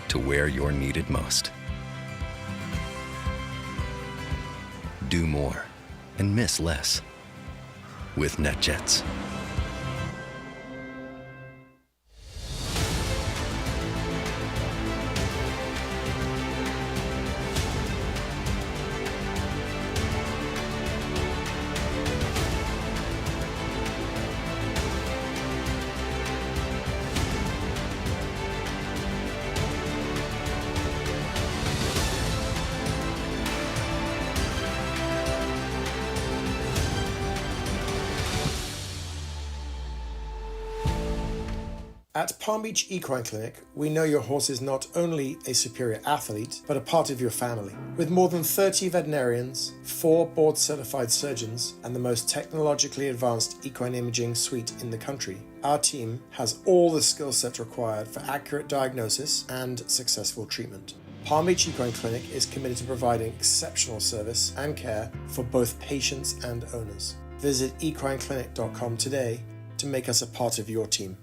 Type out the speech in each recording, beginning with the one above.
to where you're needed most. Do more and miss less with NetJets. At Palm Beach Equine Clinic, we know your horse is not only a superior athlete, but a part of your family. With more than 30 veterinarians, 4 board-certified surgeons, and the most technologically advanced equine imaging suite in the country, our team has all the skill sets required for accurate diagnosis and successful treatment. Palm Beach Equine Clinic is committed to providing exceptional service and care for both patients and owners. Visit equineclinic.com today to make us a part of your team.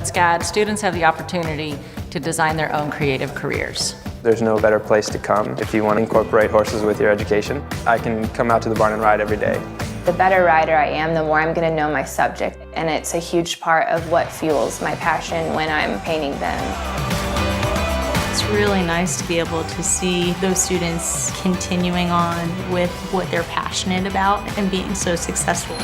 SCAD, students have the opportunity to design their own creative careers. There's no better place to come if you want to incorporate horses with your education. I can come out to the barn and ride every day. The better rider I am, the more I'm going to know my subject, and it's a huge part of what fuels my passion when I'm painting them. It's really nice to be able to see those students continuing on with what they're passionate about and being so successful.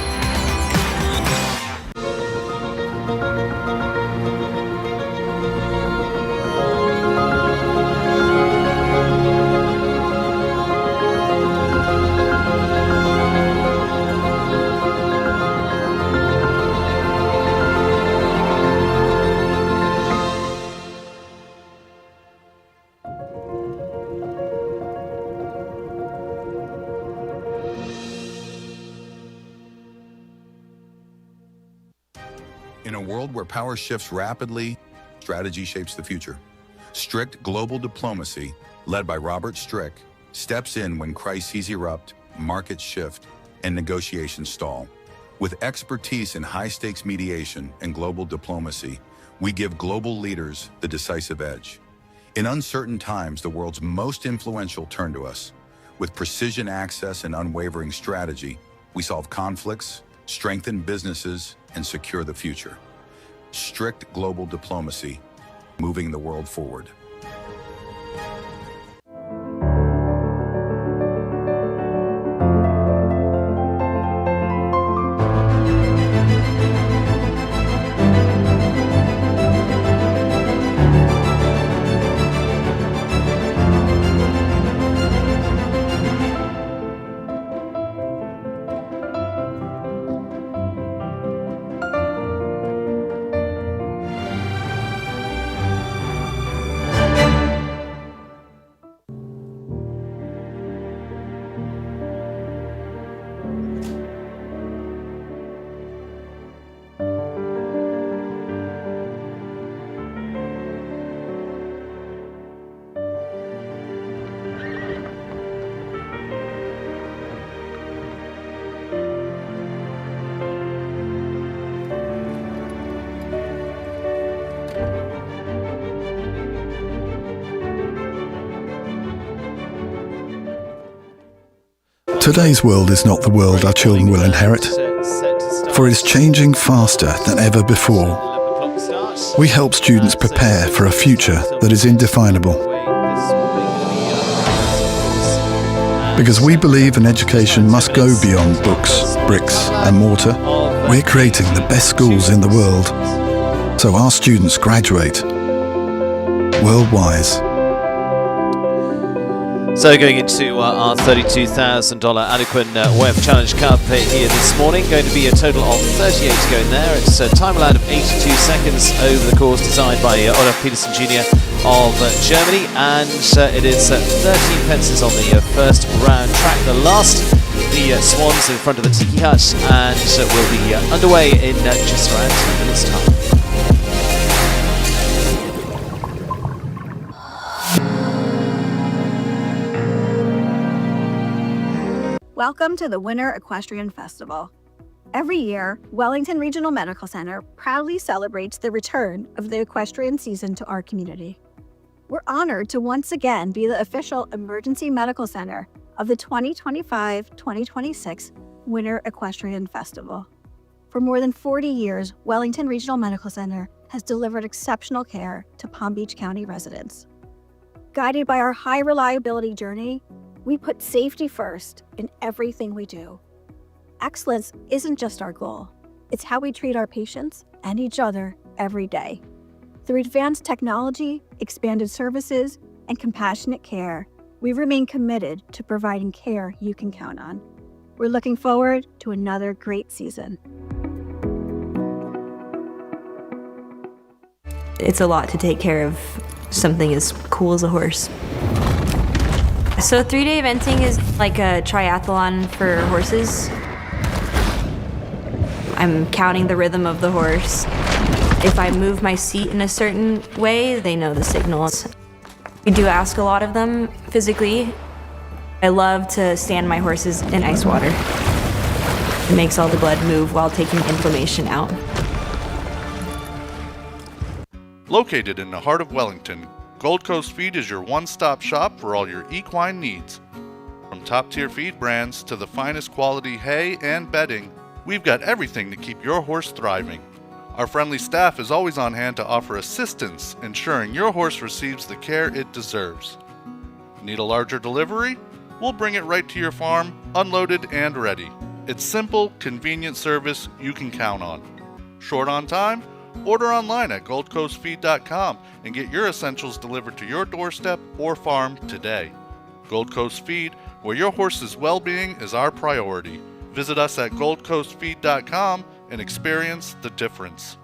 In a world where power shifts rapidly, strategy shapes the future. Strict global diplomacy, led by Robert Strick, steps in when crises erupt, markets shift, and negotiations stall. With expertise in high-stakes mediation and global diplomacy, we give global leaders the decisive edge. In uncertain times, the world's most influential turn to us. With precision access and unwavering strategy, we solve conflicts, strengthen businesses, and secure the future. Strict global diplomacy, moving the world forward. Today's world is not the world our children will inherit, for it is changing faster than ever before. We help students prepare for a future that is indefinable. Because we believe an education must go beyond books, bricks and mortar, we're creating the best schools in the world, so our students graduate world-wise. So going into our $32,000 Adequan WEF Challenge Cup here this morning, going to be a total of 38 to go in there. It's a time allowed of 82 seconds over the course designed by Olaf Peterson Jr. of Germany, and it is 13 fences on the first round track. The last, the Swans in front of the Tiki Hut, and will be underway in just around 10 minutes time. Welcome to the Winter Equestrian Festival. Every year, Wellington Regional Medical Center proudly celebrates the return of the equestrian season to our community. We're honored to once again be the official emergency medical center of the 2025-2026 Winter Equestrian Festival. For more than 40 years, Wellington Regional Medical Center has delivered exceptional care to Palm Beach County residents. Guided by our high reliability journey, we put safety first in everything we do. Excellence isn't just our goal, it's how we treat our patients and each other every day. Through advanced technology, expanded services, and compassionate care, we remain committed to providing care you can count on. We're looking forward to another great season. It's a lot to take care of something as cool as a horse. So 3-day eventing is like a triathlon for horses. I'm counting the rhythm of the horse. If I move my seat in a certain way, they know the signals. We do ask a lot of them physically. I love to stand my horses in ice water. It makes all the blood move while taking inflammation out. Located in the heart of Wellington, Gold Coast Feed is your one-stop shop for all your equine needs. From top-tier feed brands to the finest quality hay and bedding, we've got everything to keep your horse thriving. Our friendly staff is always on hand to offer assistance, ensuring your horse receives the care it deserves. Need a larger delivery? We'll bring it right to your farm, unloaded and ready. It's simple, convenient service you can count on. Short on time? Order online at goldcoastfeed.com and get your essentials delivered to your doorstep or farm today. Gold Coast Feed, where your horse's well-being is our priority. Visit us at goldcoastfeed.com and experience the difference.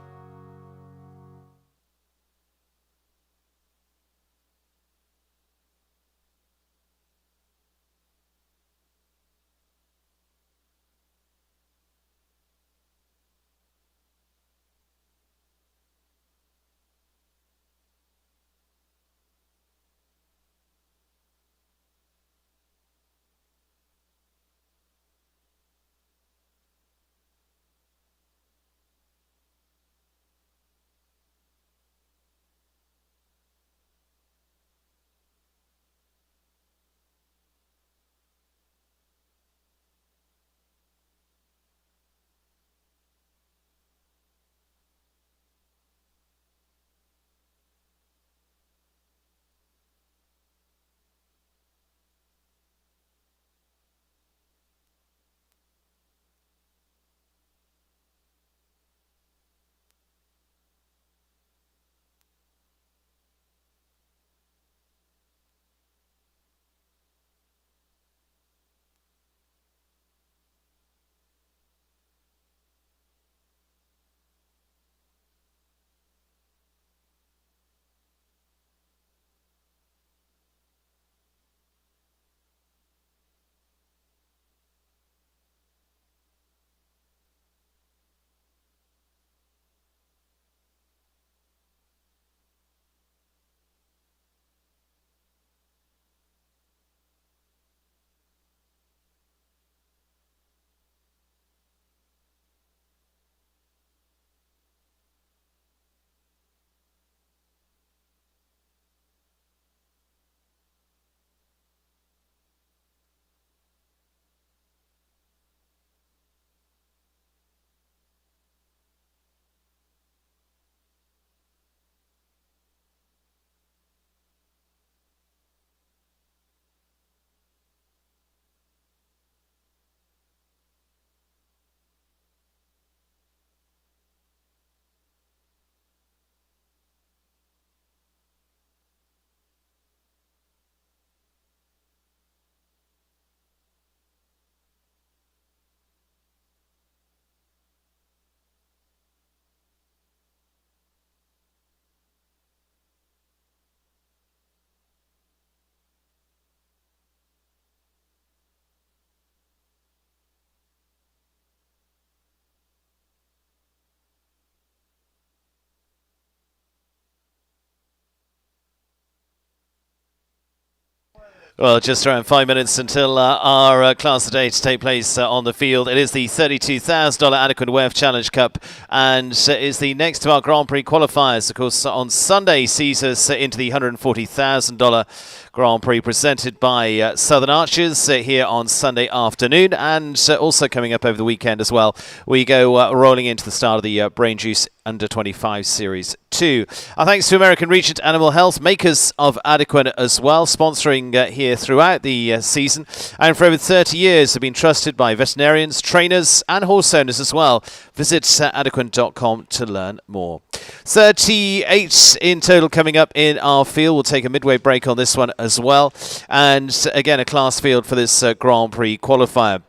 Well, just around 5 minutes until our class today to take place on the field. It is the $32,000 Adequan WEF Challenge Cup and is the next of our Grand Prix qualifiers. Of course, on Sunday sees us into the $140,000 Grand Prix presented by Southern Archers here on Sunday afternoon, and also coming up over the weekend as well. We go rolling into the start of the Brain Juice Under 25 Series 2. Our thanks to American Regent Animal Health, makers of Adequan as well, sponsoring here throughout the season, and for over 30 years have been trusted by veterinarians, trainers and horse owners as well. Visit adequan.com to learn more. 38 in total coming up in our field. We'll take a midway break on this one as well, and again a class field for this Grand Prix qualifier.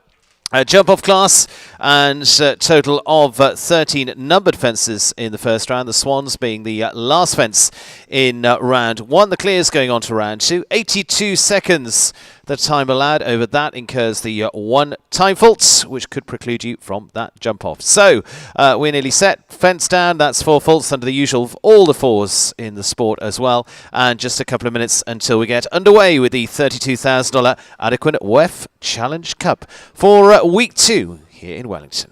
Jump-off class and total of 13 numbered fences in the first round. The Swans being the last fence in round one. The clears going on to round two. 82 seconds the time allowed. Over that incurs the one time fault, which could preclude you from that jump-off. So we're nearly set. Fence down. That's 4 faults under the usual of all the fours in the sport as well. And just a couple of minutes until we get underway with the $32,000 Adequan WEF Challenge Cup for week 2 here in Wellington.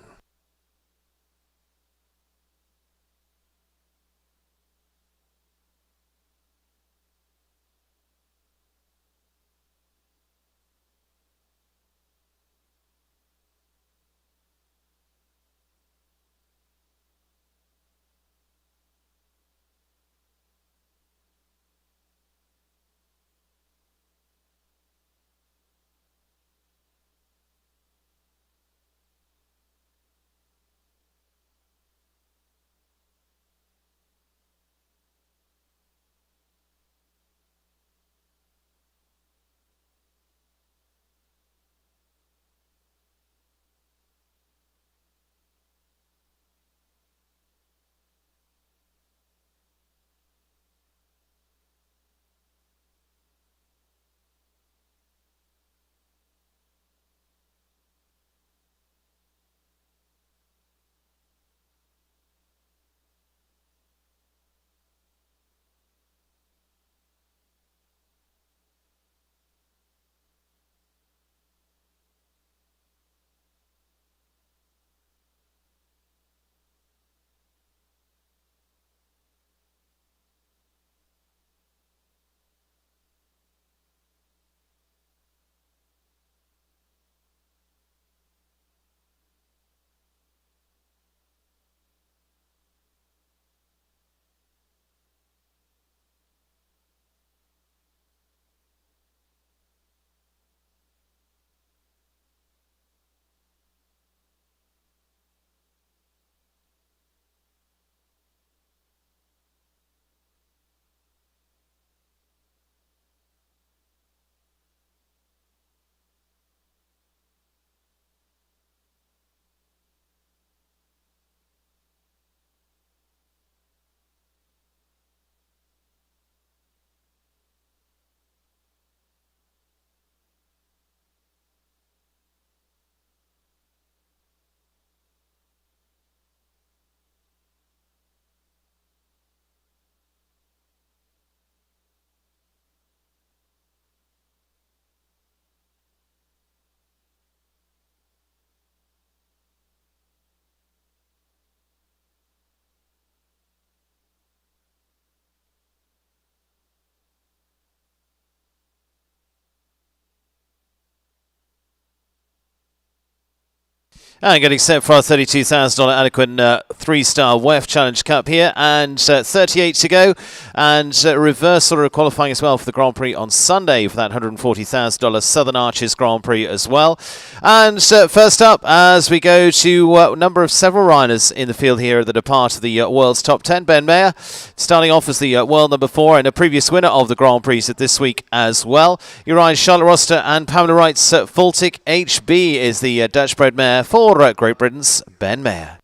And getting set for our $32,000 Adequan 3-star WEF Challenge Cup here, and 38 to go, and reverse order of qualifying as well for the Grand Prix on Sunday for that $140,000 Southern Arches Grand Prix as well. And first up, as we go to a number of several riders in the field here that are part of the world's top 10, Ben Mayer starting off as the world number 4 and a previous winner of the Grand Prix at this week as well. You're right, Charlotte Roster and Pamela Wright's Faltic HB is the Dutch-bred mare for Great Britain's Ben Mayer.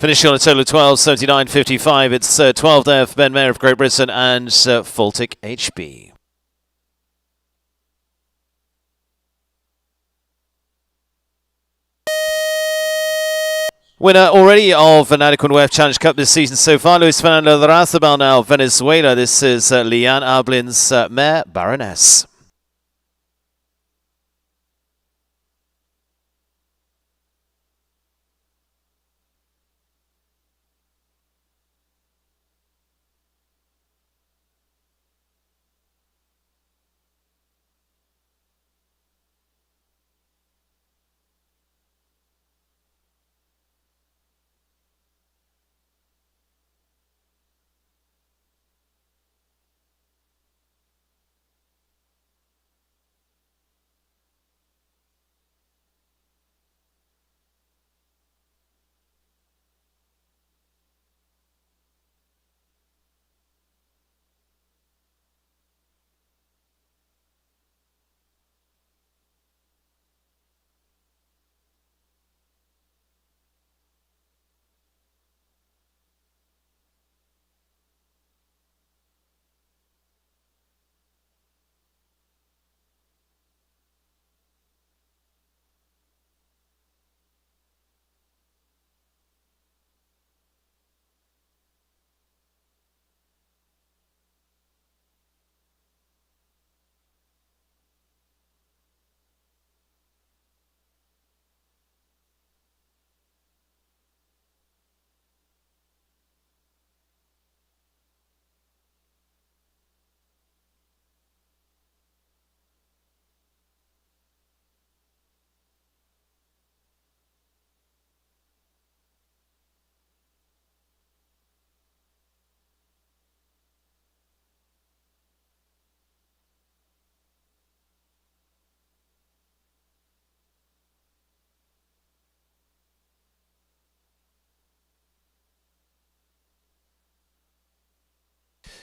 Finishing on a total of 12:79.55. It's 12 there for Ben Mayer of Great Britain and Faltic HB. Winner already of an Adequan WEF Challenge Cup this season so far, Luis Fernando Larrazabal now, Venezuela. This is Liane Ablin's mare, Baroness.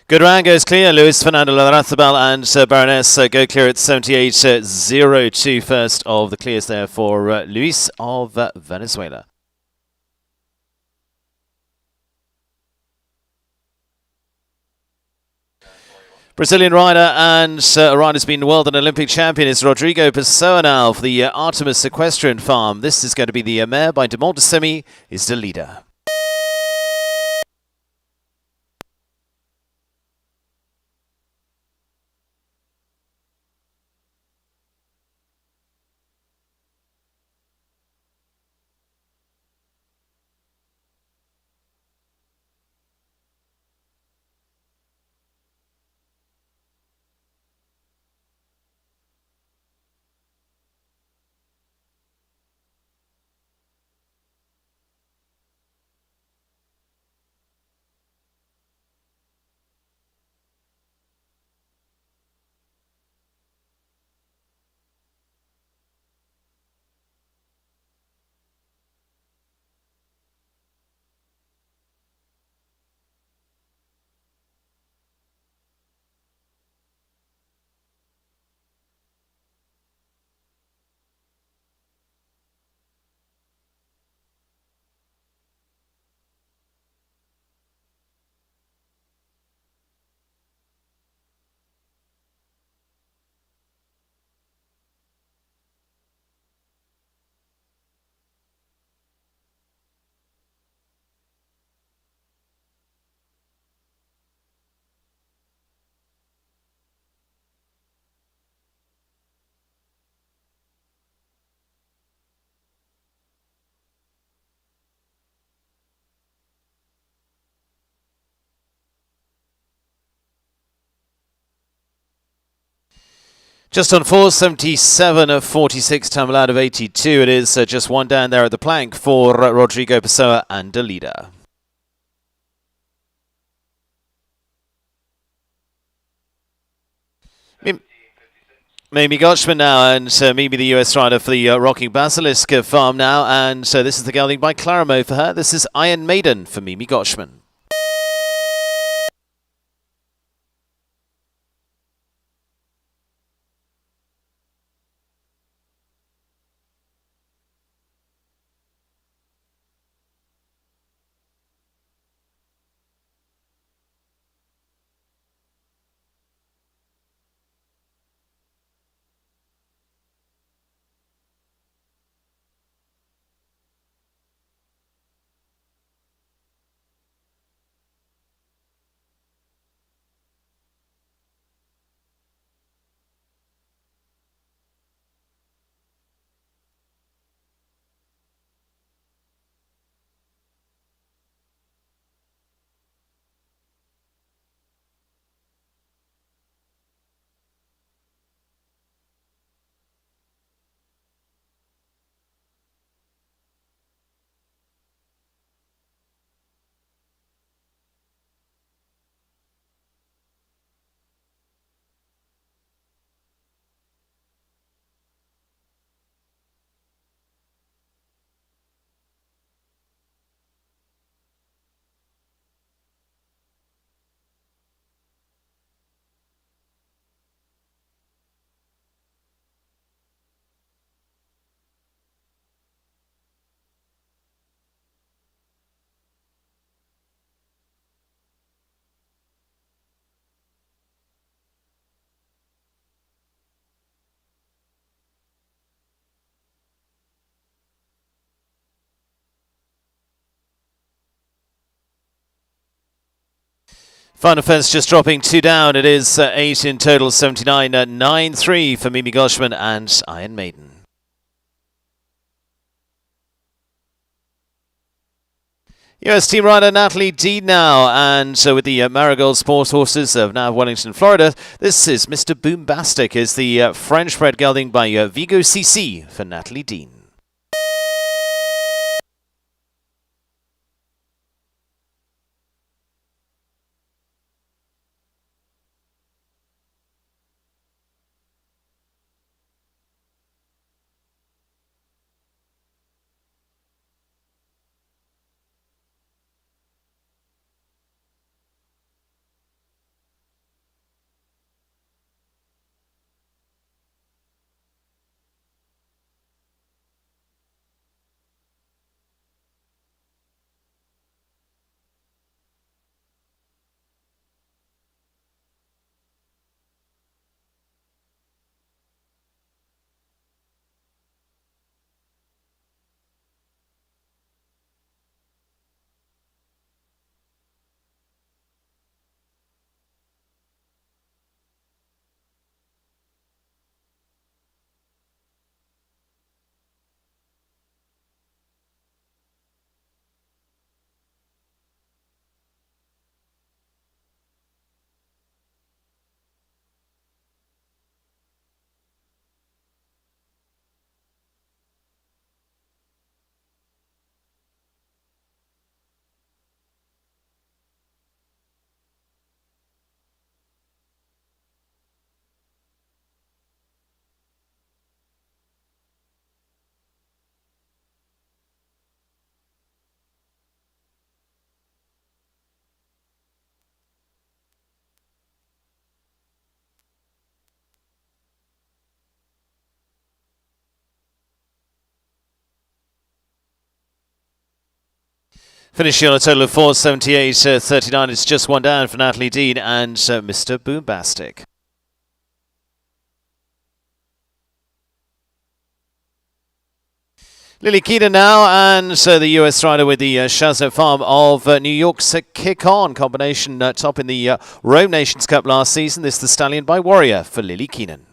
Good round goes clear. Luis Fernando Larrazabal and Baroness go clear at 78.02. First of the clears there for Luis of Venezuela. Brazilian rider and a rider who's been world and Olympic champion is Rodrigo Pessoa now for the Artemis Equestrian Farm. This is going to be the mare by de Montesemi, is the leader. Just on 4:77.46, time allowed of 82. It is just one down there at the plank for Rodrigo Pessoa and the leader. Mimi Gotchman now, and Mimi the US rider for the Rocking Basilisk Farm now, and this is the gelding by Claramo for her. This is Iron Maiden for Mimi Gotchman. Final fence just dropping 2 down. It is 8 in total, 79.93 for Mimi Goshman and Iron Maiden. US team rider Natalie Dean now, and with the Marigold Sports Horses of now Wellington, Florida. This is Mr. Boombastic, is the French-bred gelding by Vigo CC for Natalie Dean. Finishing on a total of 478.39. It's just 1 down for Natalie Dean and Mr. Boombastic. Lily Keenan now, and the US rider with the Shazna Farm of New York's Kick On combination top in the Rome Nations Cup last season. This is the Stallion by Warrior for Lily Keenan.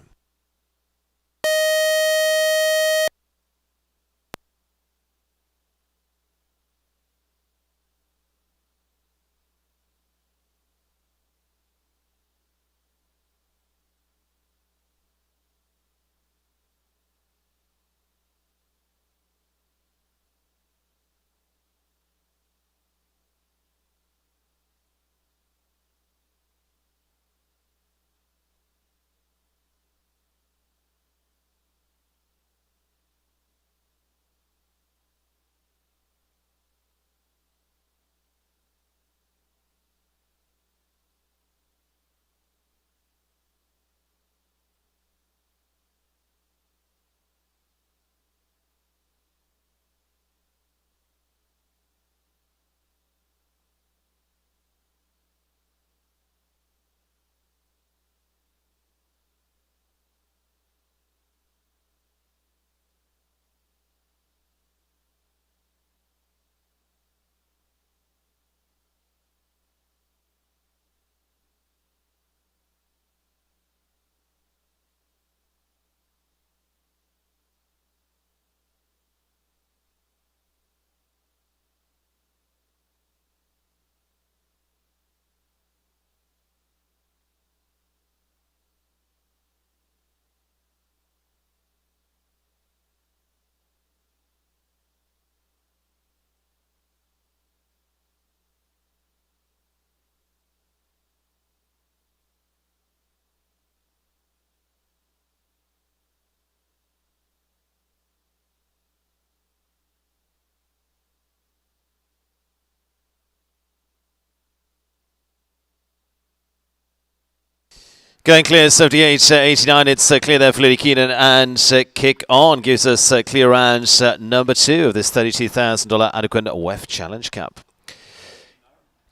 Going clear, 78.89. It's clear there for Lily Keenan, and Kick On gives us clear round number 2 of this $32,000 Adequan WEF Challenge Cup.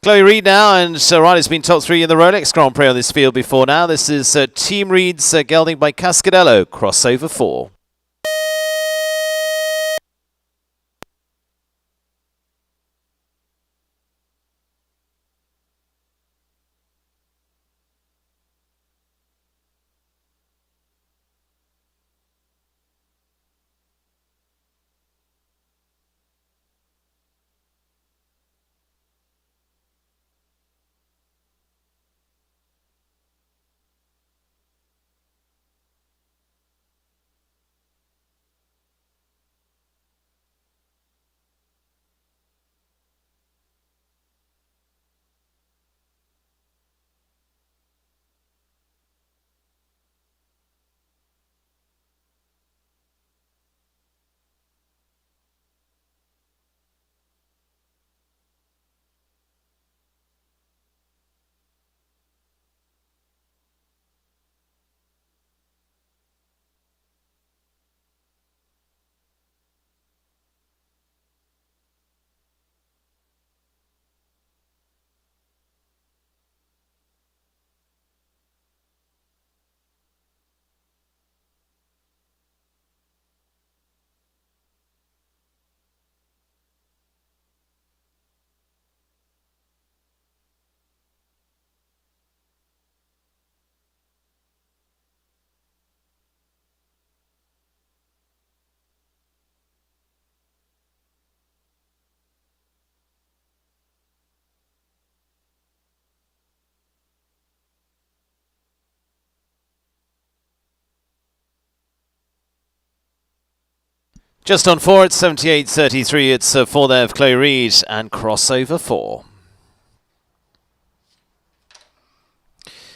Chloe Reid now, and Riley's been top 3 in the Rolex Grand Prix on this field before now. This is Team Reid's gelding by Cascadello, Crossover 4. Just on 4, it's 78.33. It's 4 there of Chloe Reed and crossover 4.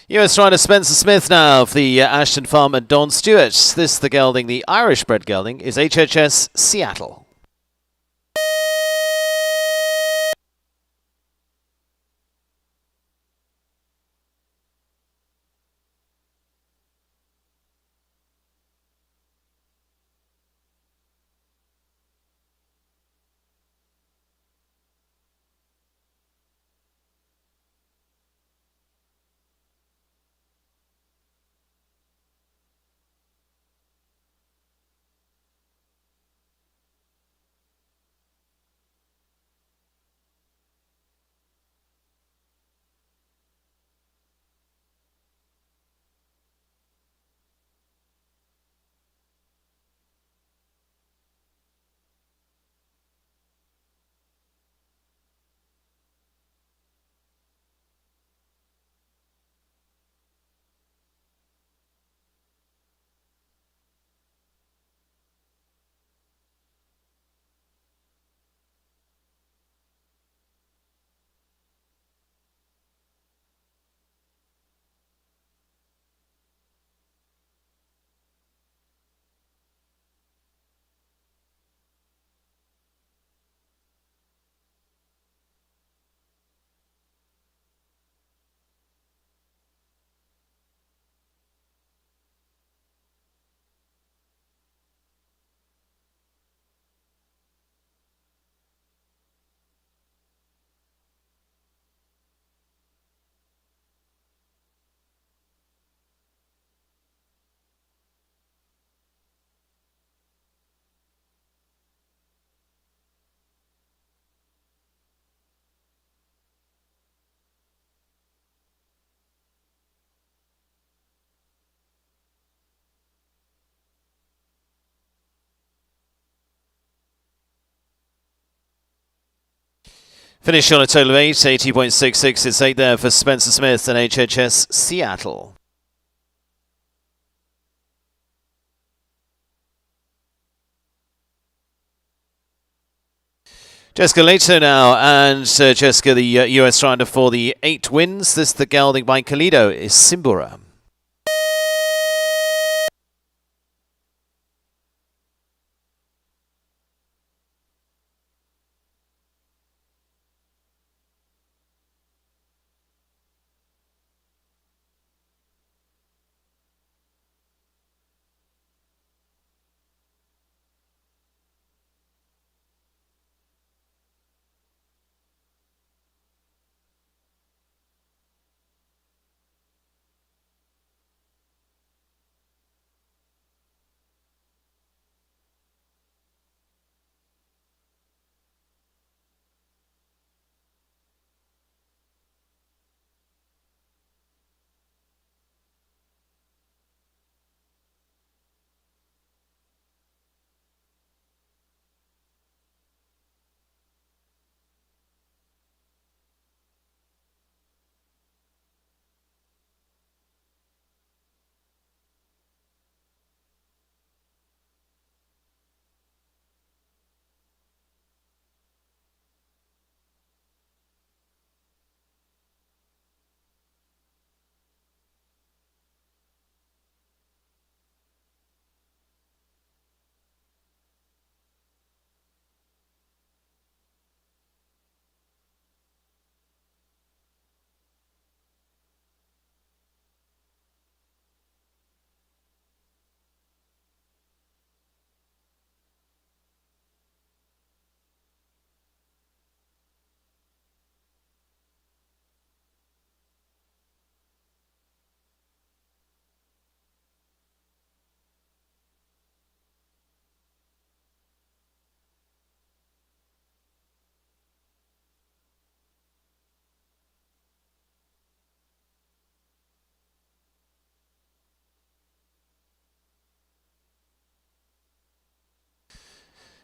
US rider Spencer Smith now of the Ashton Farm and Don Stewart. This, the gelding, the Irish-bred gelding, is HHS Seattle. Finished on a total of 8, 80.66. It's 8 there for Spencer Smith and HHS Seattle. Jessica Leto now, and Jessica, the US rider for the 8 wins. This, the gelding by Kalido, is Simbura.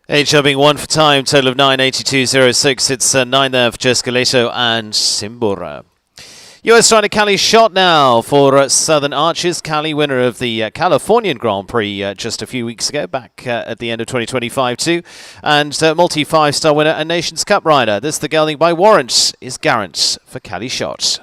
HL being 1 for time, total of 9.82.06. It's 9 there for Jessica Leto and Simbura. US rider Callie shot now for Southern Arches. Callie, winner of the Californian Grand Prix just a few weeks ago, back at the end of 2025 too. And multi-5-star winner and Nations Cup rider. This the gelding by Warrant is Garant for Callie shot.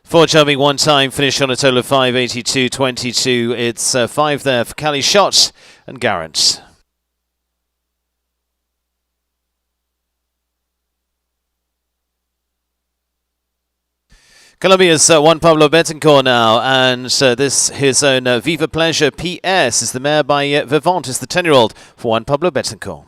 For jumping one time, finish on a total of 5:82.22. It's 5 there for Callie Shot and Garant. Colombia's Juan Pablo Betancourt now, and this his own Viva Pleasure PS is the mare by Vivant, is the 10-year-old for Juan Pablo Betancourt.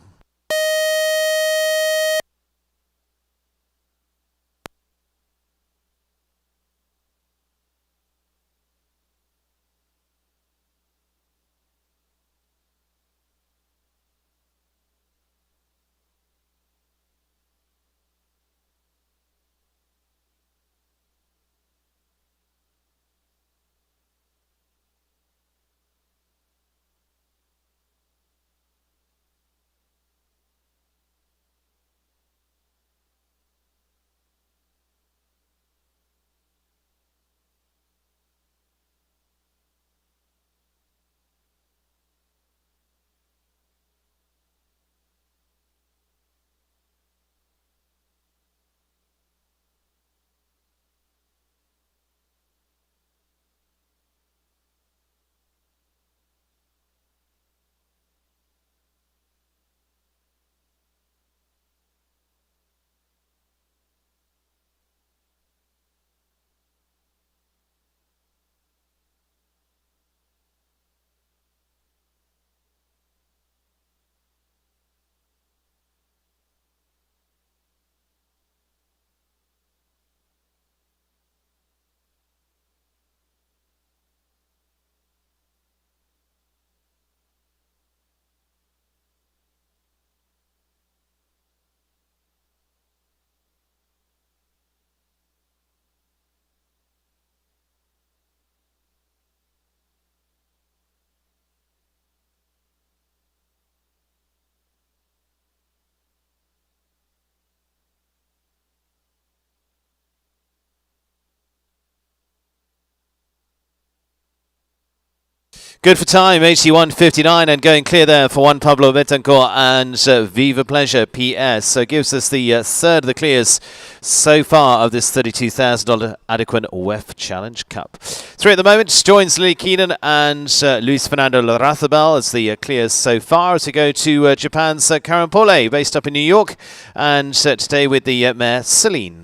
Good for time, 81.59, and going clear there for Juan Pablo Betancourt and Viva Pleasure PS. So it gives us the third of the clears so far of this $32,000 Adequan WEF Challenge Cup. Three at the moment joins Lily Keenan and Luis Fernando Larrazabal as the clears so far, as we go to Japan's Karen Pole, based up in New York, and today with the mare Celine.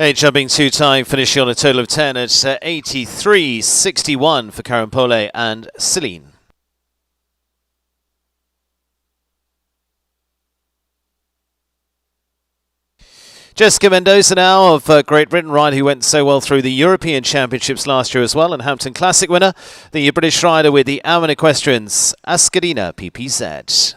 A jumping two-time, finishing on a total of 10 at 83.61 for Karen Pole and Celine. Jessica Mendoza now of Great Britain, rider who went so well through the European Championships last year as well, and Hampton Classic winner, the British rider with the Ammon Equestrians, Ascadina PPZ.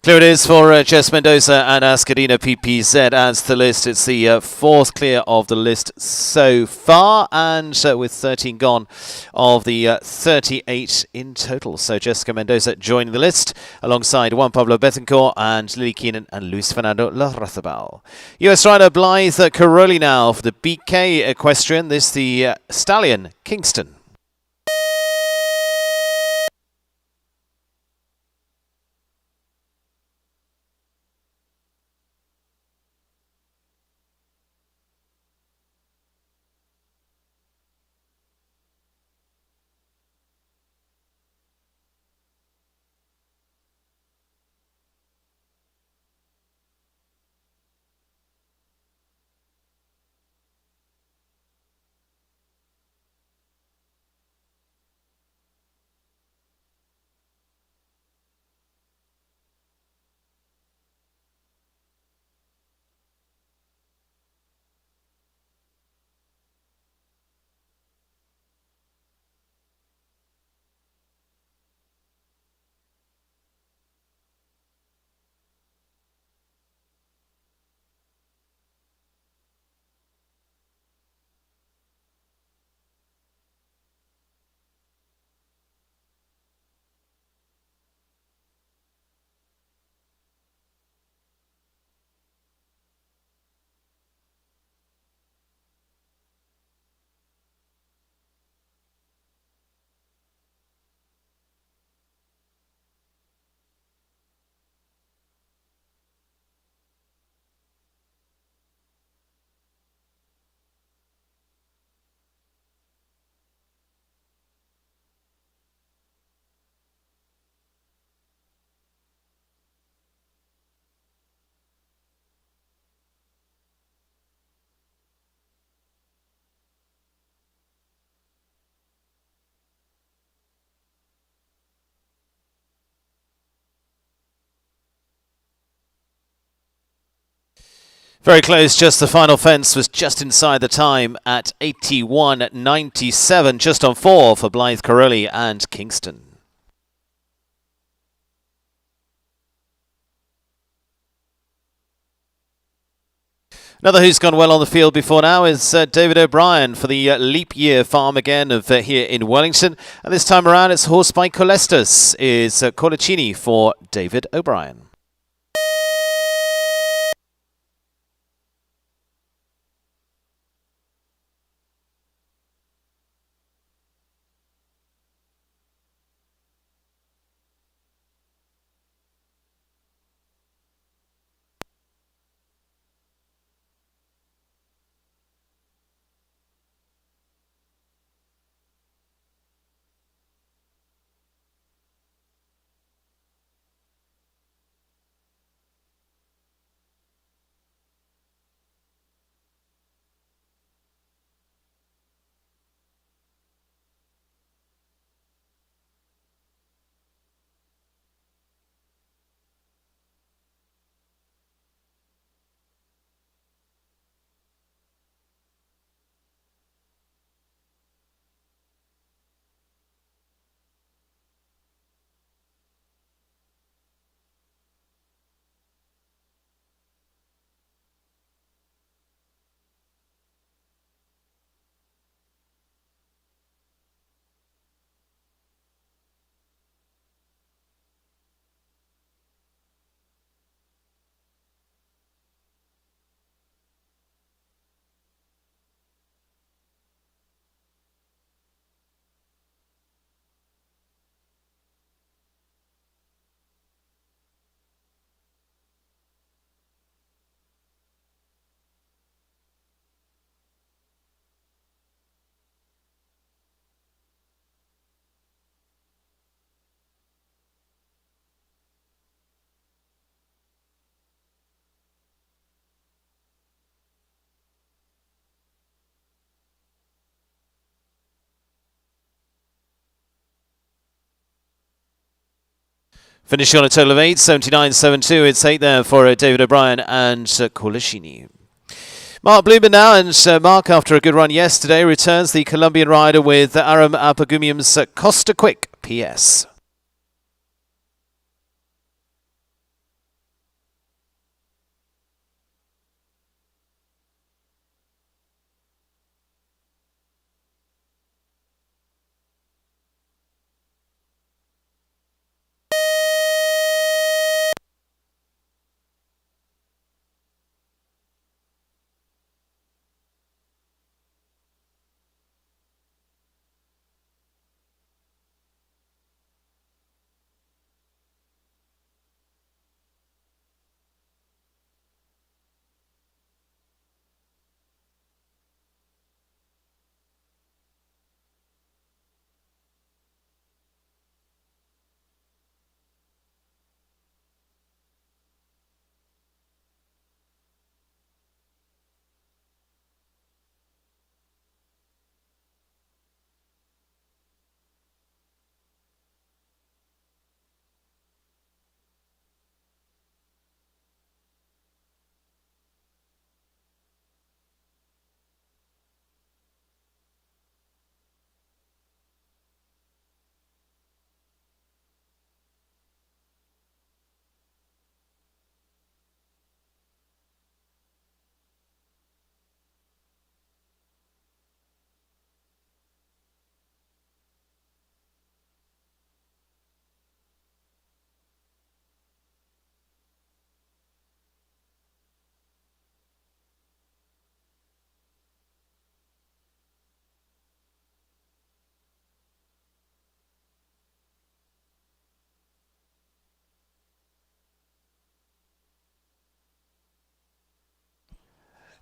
Clear it is for Jess Mendoza and Ascadina PPZ adds to the list. It's the fourth clear of the list so far, and with 13 gone of the 38 in total. So Jessica Mendoza joining the list alongside Juan Pablo Betancourt and Lily Keenan and Luis Fernando Larrazabal. US rider Blythe Caroli now for the BK Equestrian. This the Stallion Kingston. Very close, just the final fence was just inside the time at 81.97, just on 4 for Blythe Caroli and Kingston. Another who's gone well on the field before now is David O'Brien for the Leap Year Farm again of here in Wellington. And this time around it's horse by Colestus is Colicini for David O'Brien. Finishing on a total of 8, 79.72. It's 8 there for David O'Brien and Colashini. Mark Blumen now, and Mark, after a good run yesterday, returns the Colombian rider with Aram Apagumium's Costa Quick PS.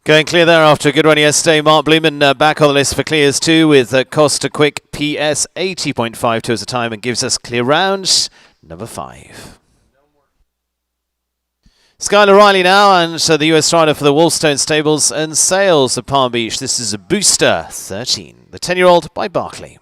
Going clear there after a good run yesterday. Mark Blumen back on the list for clears too with Costa Quick PS 80.52 as a time, and gives us clear round number 5. Skylar Riley now, and the US rider for the Wolfstone Stables and Sales of Palm Beach. This is a Booster 13, the 10-year-old by Barclay.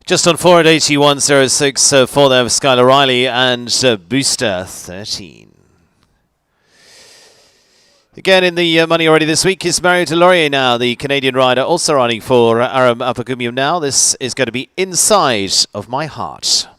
Just on 4 at 81.06 for there for Skylar Riley and Booster 13. Again in the money already this week is Mario Delorier now, the Canadian rider, also riding for Aram Apagumium now. This is going to be Inside of My Heart.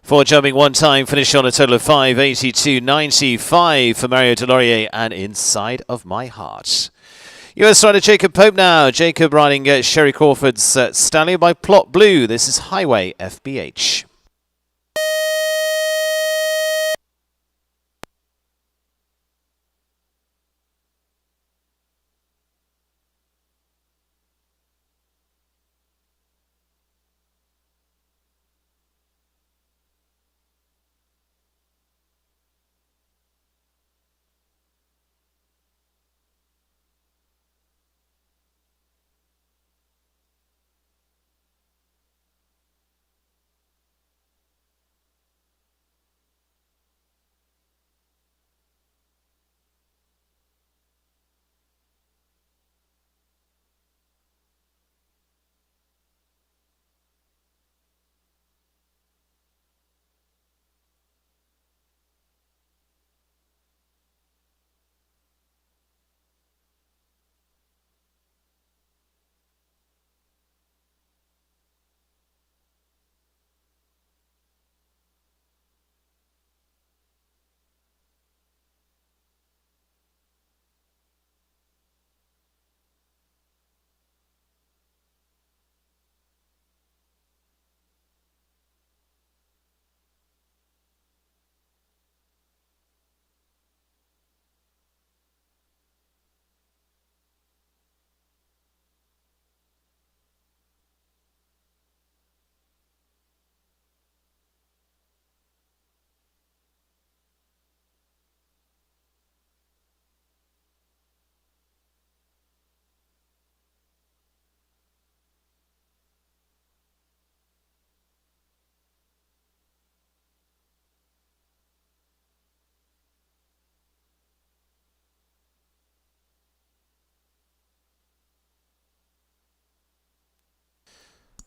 For jumping one time, finish on a total of 5:82.95 for Mario Delorier and Inside of My Heart. US rider Jacob Pope now. Jacob riding Sherry Crawford's Stallion by Plot Blue. This is Highway FBH.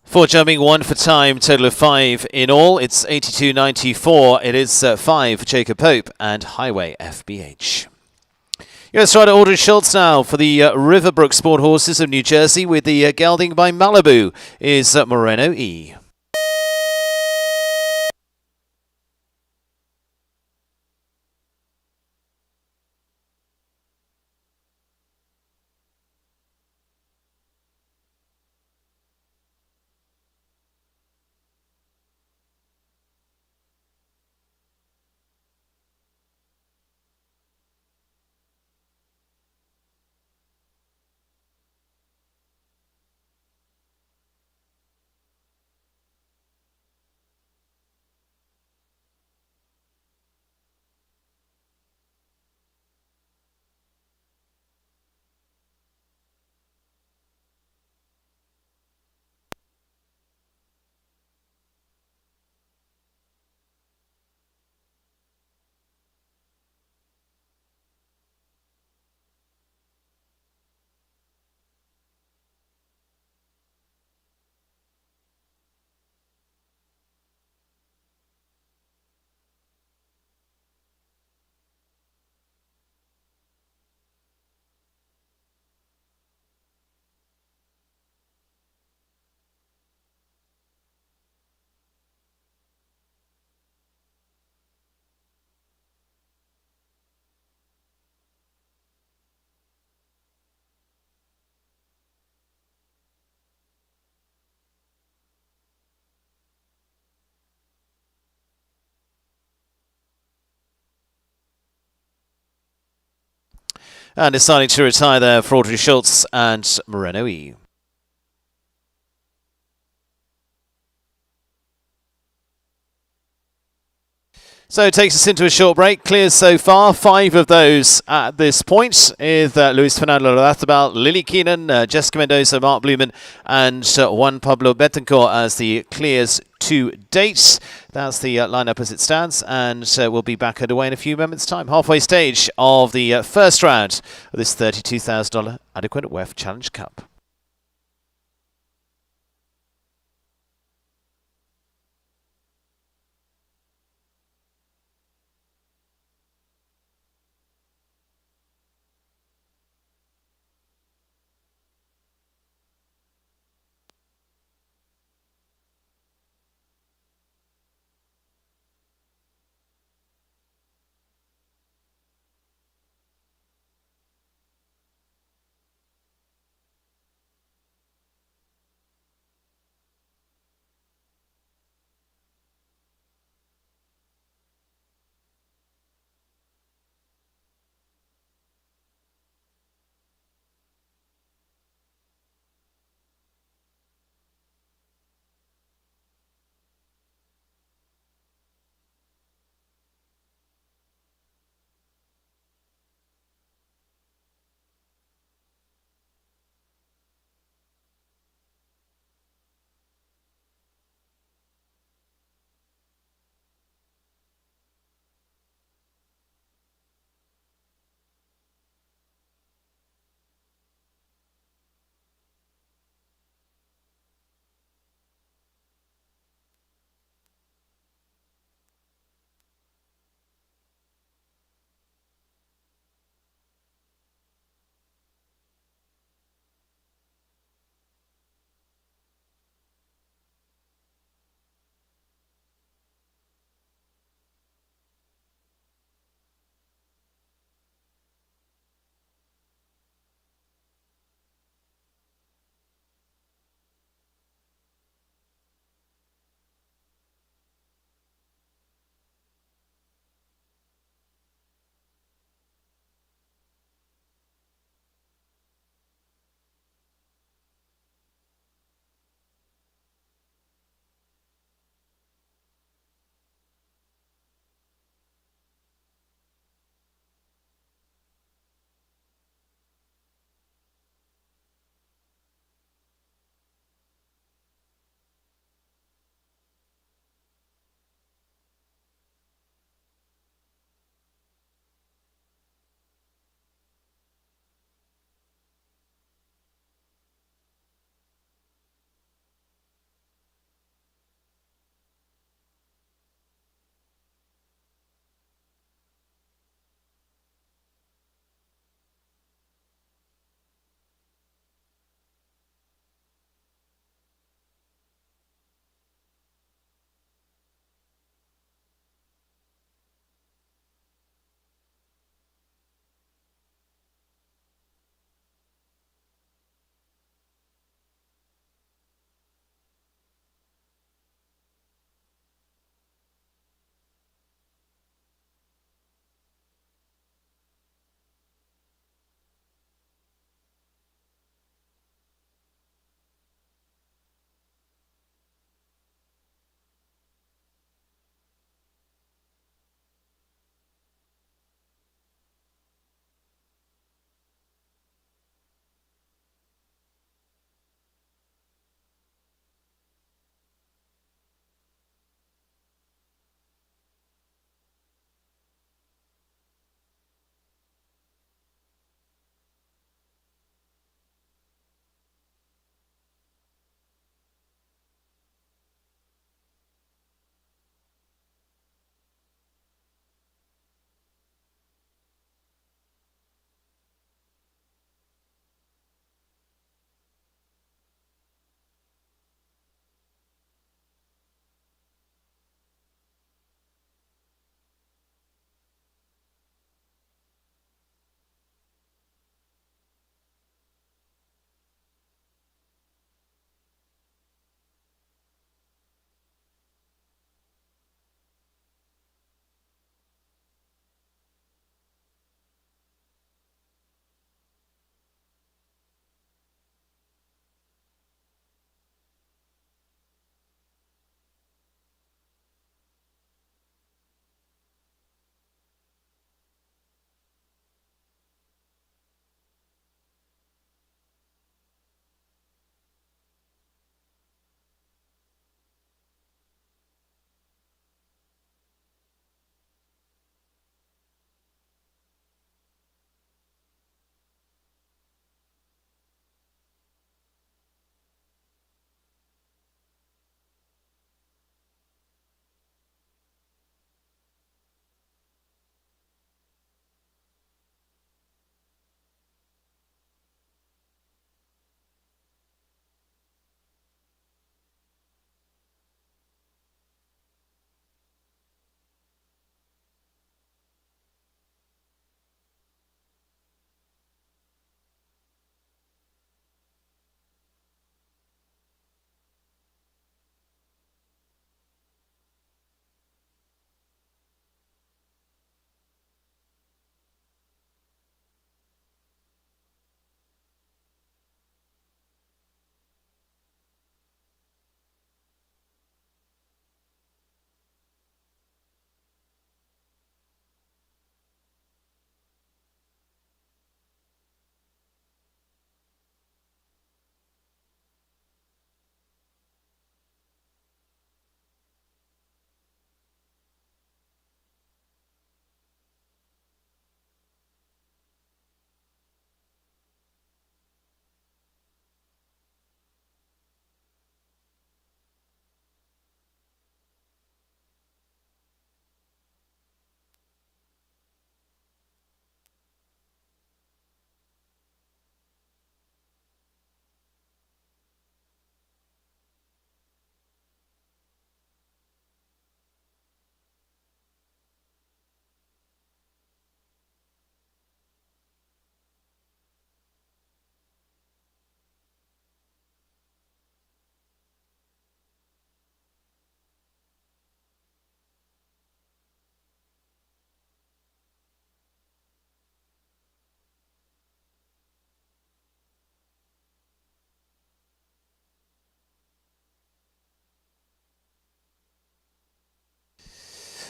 For jumping one for time, total of 5 in all. It's 82.94. It is 5 for Jacob Pope and Highway FBH. US rider Audrey Schultz now for the Riverbrook Sport Horses of New Jersey with the gelding by Malibu is Moreno E. And deciding to retire there for Audrey Schultz and Moreno E. So it takes us into a short break. Clears so far. 5 of those at this point with Luis Fernando Larrazabal, Lily Keenan, Jessica Mendoza, Mark Blumen, and Juan Pablo Betancourt as the clears to date. That's the lineup as it stands, and we'll be back underway in a few moments' time. Halfway stage of the first round of this $32,000 Adequan WEF Challenge Cup.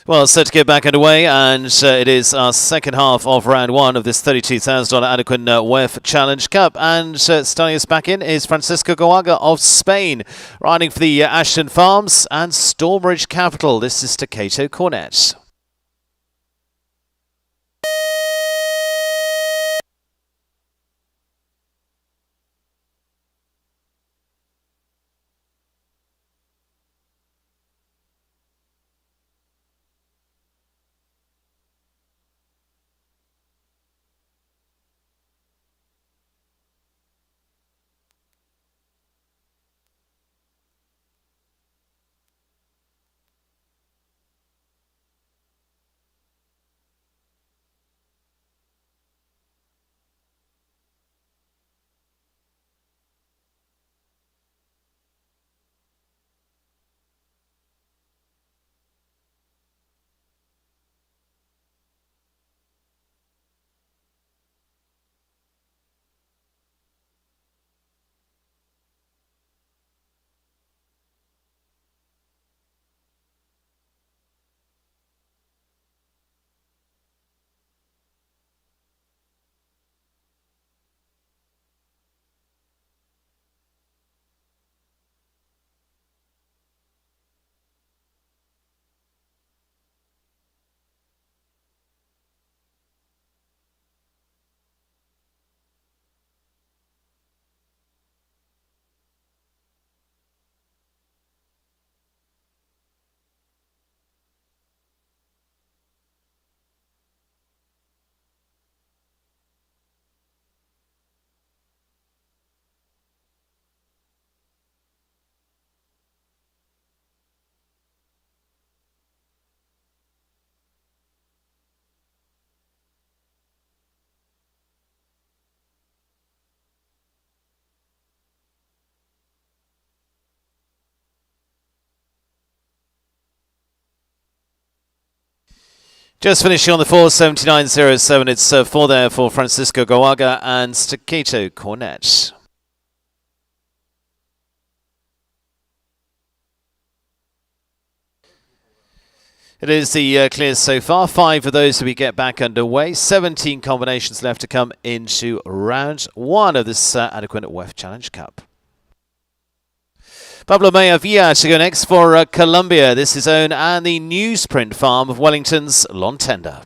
Well, set to get back underway, and it is our second half of round one of this $32,000 Adequan WEF Challenge Cup. And starting us back in is Francisco Goaga of Spain, riding for the Ashton Farms and Stormbridge Capital. This is Staccato Cornet. Just finishing on the 479.07, it's 4 there for Francisco Goaga and Staccato Cornet. It is the clears so far. 5 of those we get back underway. 17 combinations left to come into round 1 of this Adequan WEF Challenge Cup. Pablo Villa to go next for Colombia. This is owned and the newsprint farm of Wellington's Lontenda.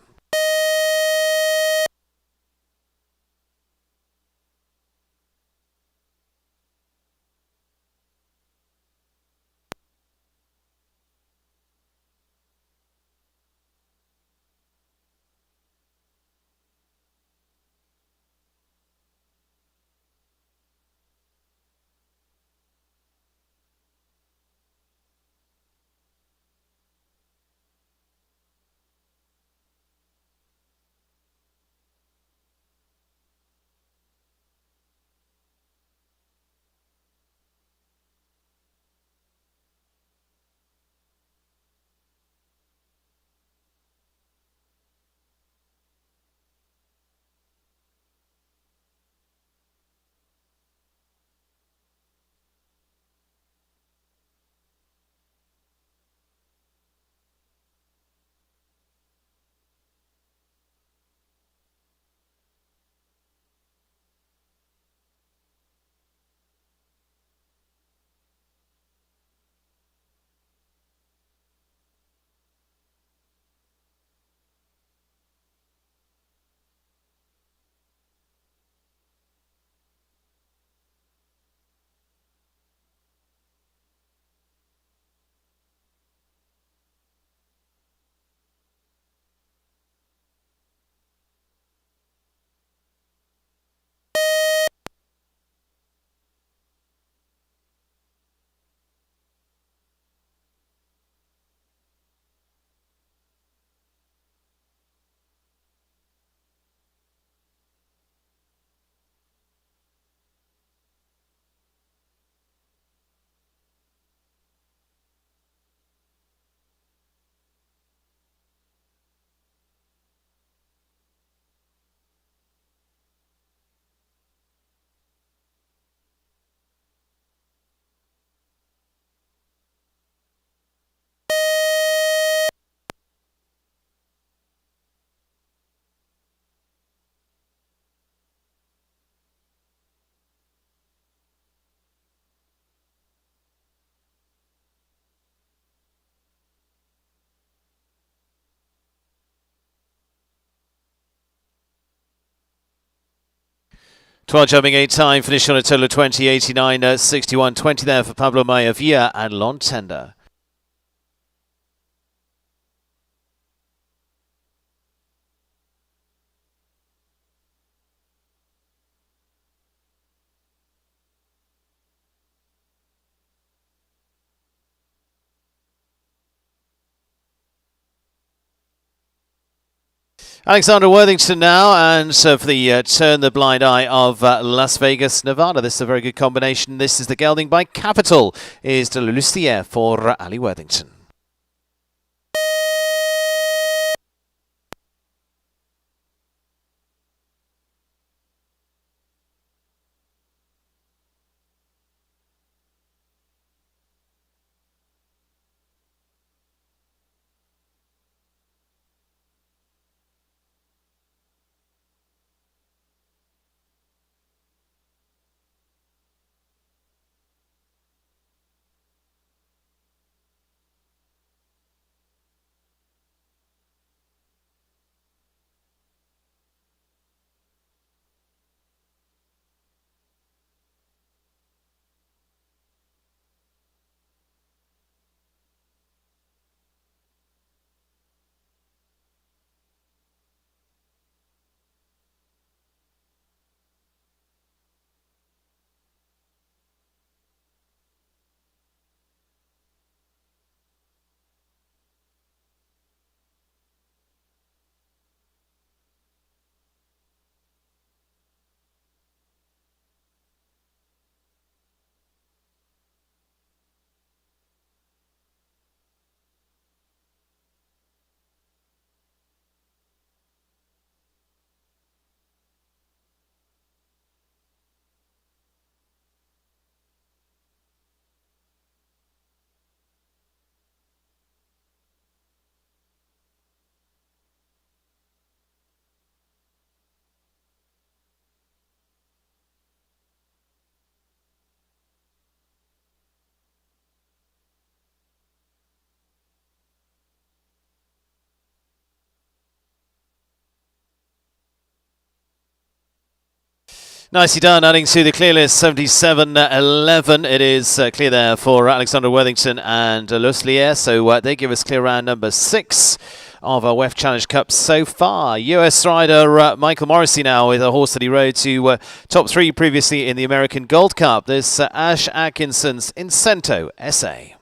12 jumping 8 time, finished on a total of 20.89, 61.20 there for Pablo Maia and Lon Tender. Alexander Worthington now, and for the Turn the Blind Eye of Las Vegas, Nevada. This is a very good combination. This is the gelding by Capital, is de la Lustière for Ali Worthington. Nicely done, adding to the clear list, 77.11. It is clear there for Alexander Worthington and Lustière, so they give us clear round number 6 of our WEF Challenge Cup so far. US rider Michael Morrissey now with a horse that he rode to top 3 previously in the American Gold Cup. This Ash Atkinson's Incento SA.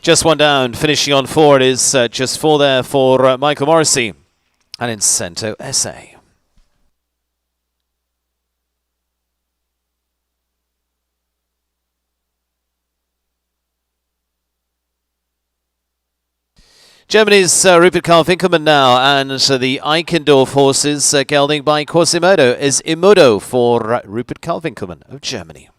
Just one down, finishing on 4. It is just 4 there for Michael Morrissey and Incento SA. Germany's Rupert Karl Winkelmann now, and the Eichendorff horses gelding by Quasimodo is Imodo for Rupert Karl Winkelmann of Germany.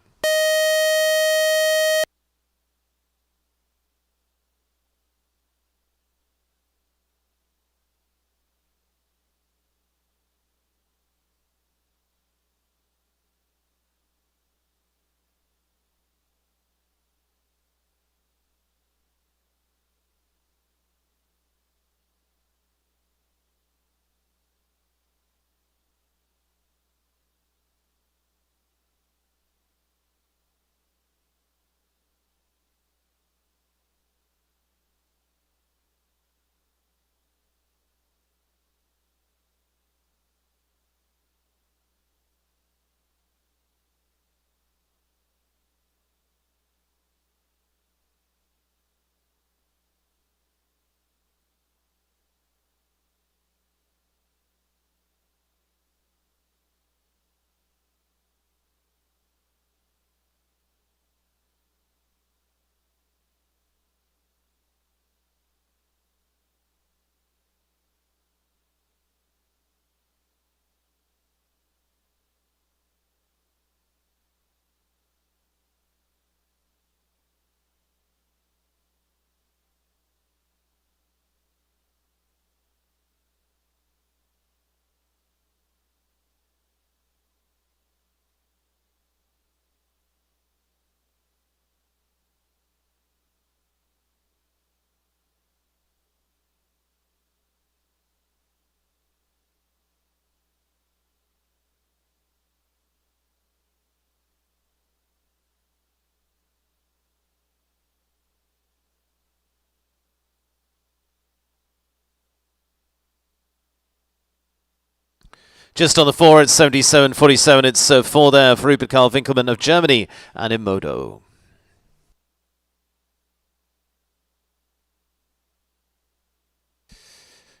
Just on the 4, it's 77.47. It's 4 there for Rupert Karl Winkelmann of Germany and Imodo.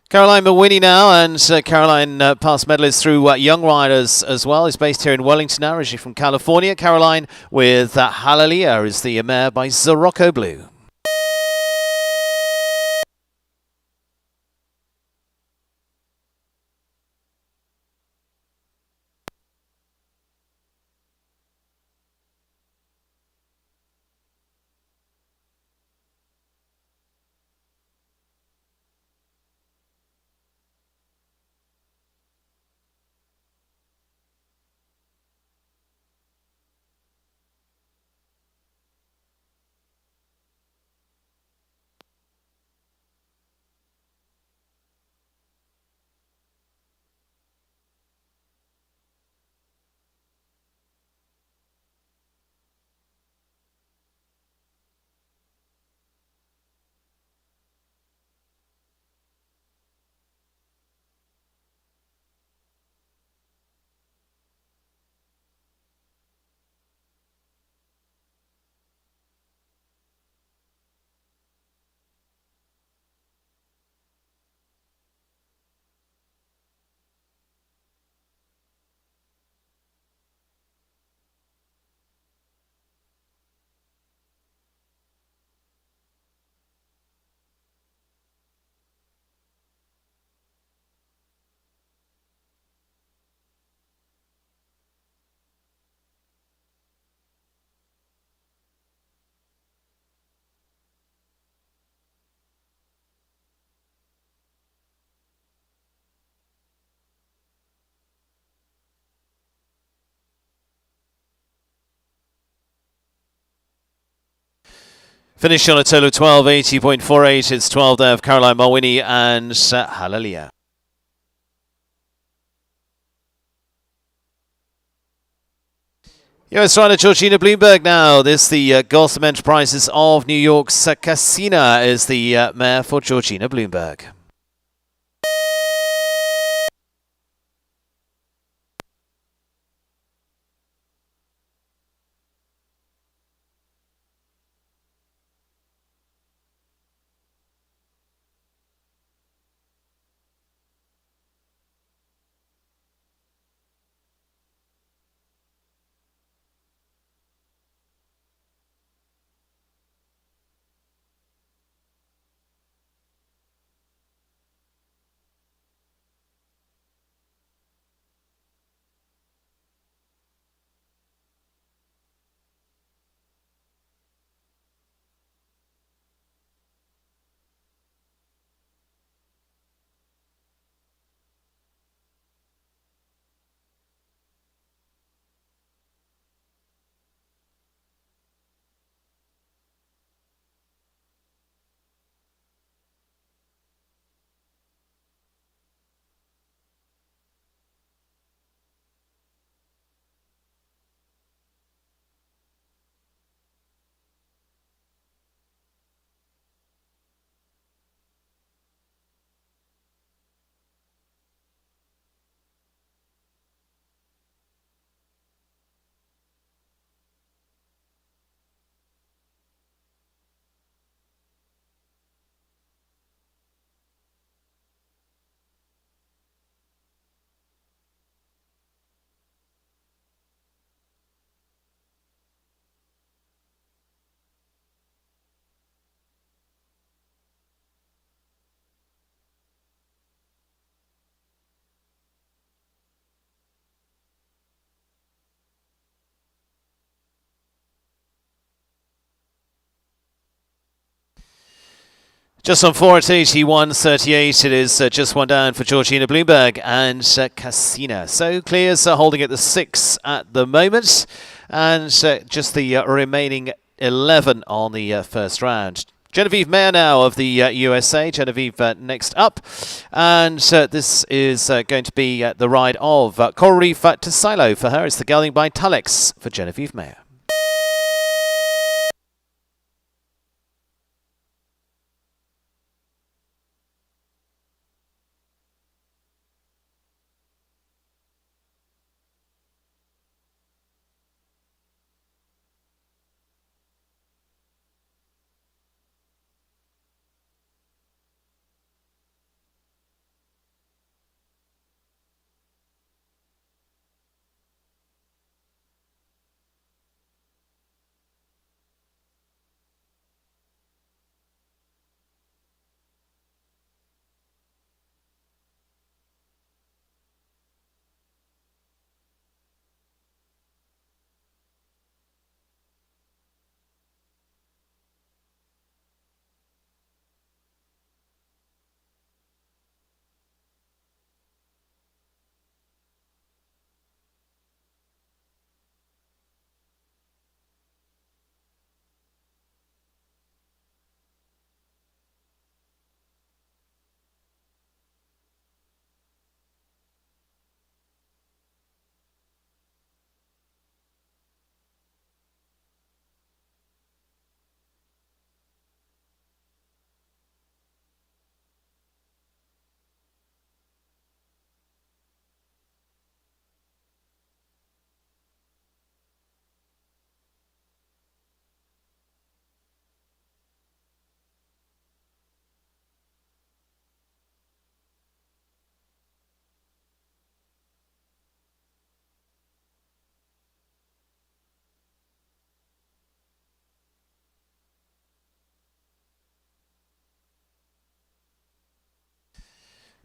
Caroline Mawini now, and Caroline, past medalist through Young Riders as well, is based here in Wellington now, originally from California. Caroline with Hallelujah is the mare by Zorocco Blue. Finished on a total of 12.80.48. It's 12 there of Caroline Mawini and Hallelujah. US rider Georgina Bloomberg now. This the Gotham Enterprises of New York's Casina is the mare for Georgina Bloomberg. Just on 4 at 81.38, it is just one down for Georgina Bloomberg and Cassina. So Clear's holding at the 6 at the moment, and just the remaining 11 on the first round. Genevieve Mayer now of the USA. Genevieve next up. And this is going to be the ride of Coral Reef to Silo for her. It's the gelding by Tulex for Genevieve Mayer.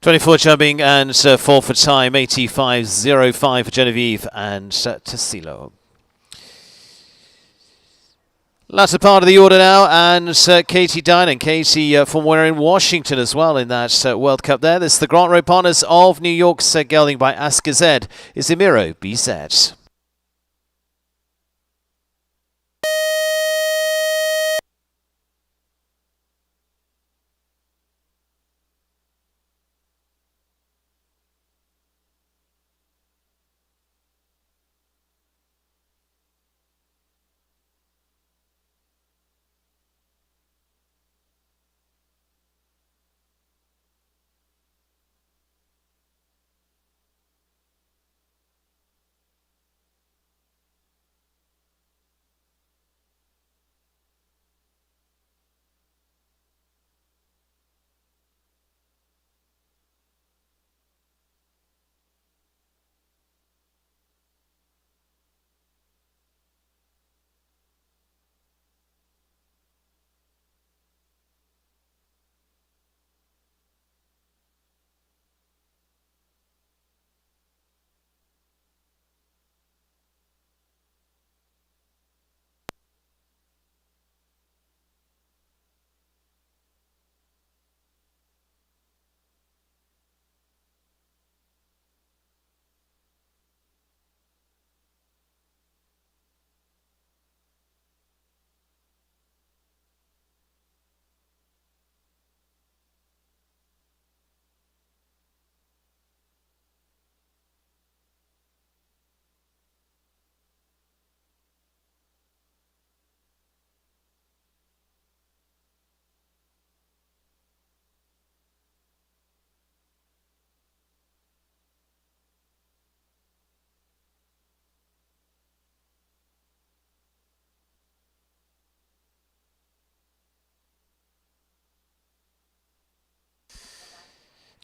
.24 jumping and 4 for time, 85.05 for Genevieve and Tassilo. Latter part of the order now, and Katie Dinan. Katie from winner in Washington as well in that World Cup there. This is the Grant Road Partners of New York's gelding by Asker Z is Emiro BZ.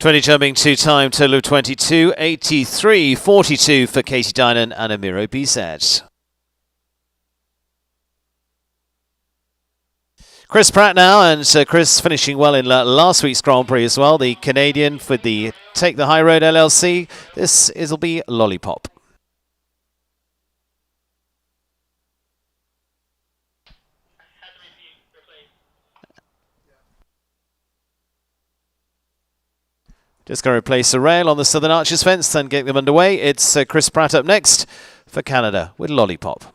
.20 jumping 2 time, total of 22, 83.42 for Katie Dinan and Emiro BZ. Chris Pratt now, and Chris finishing well in last week's Grand Prix as well. The Canadian for the Take the High Road LLC. This will be Lollipop. Just going to replace a rail on the Southern Arches fence and get them underway. It's Chris Pratt up next for Canada with Lollipop.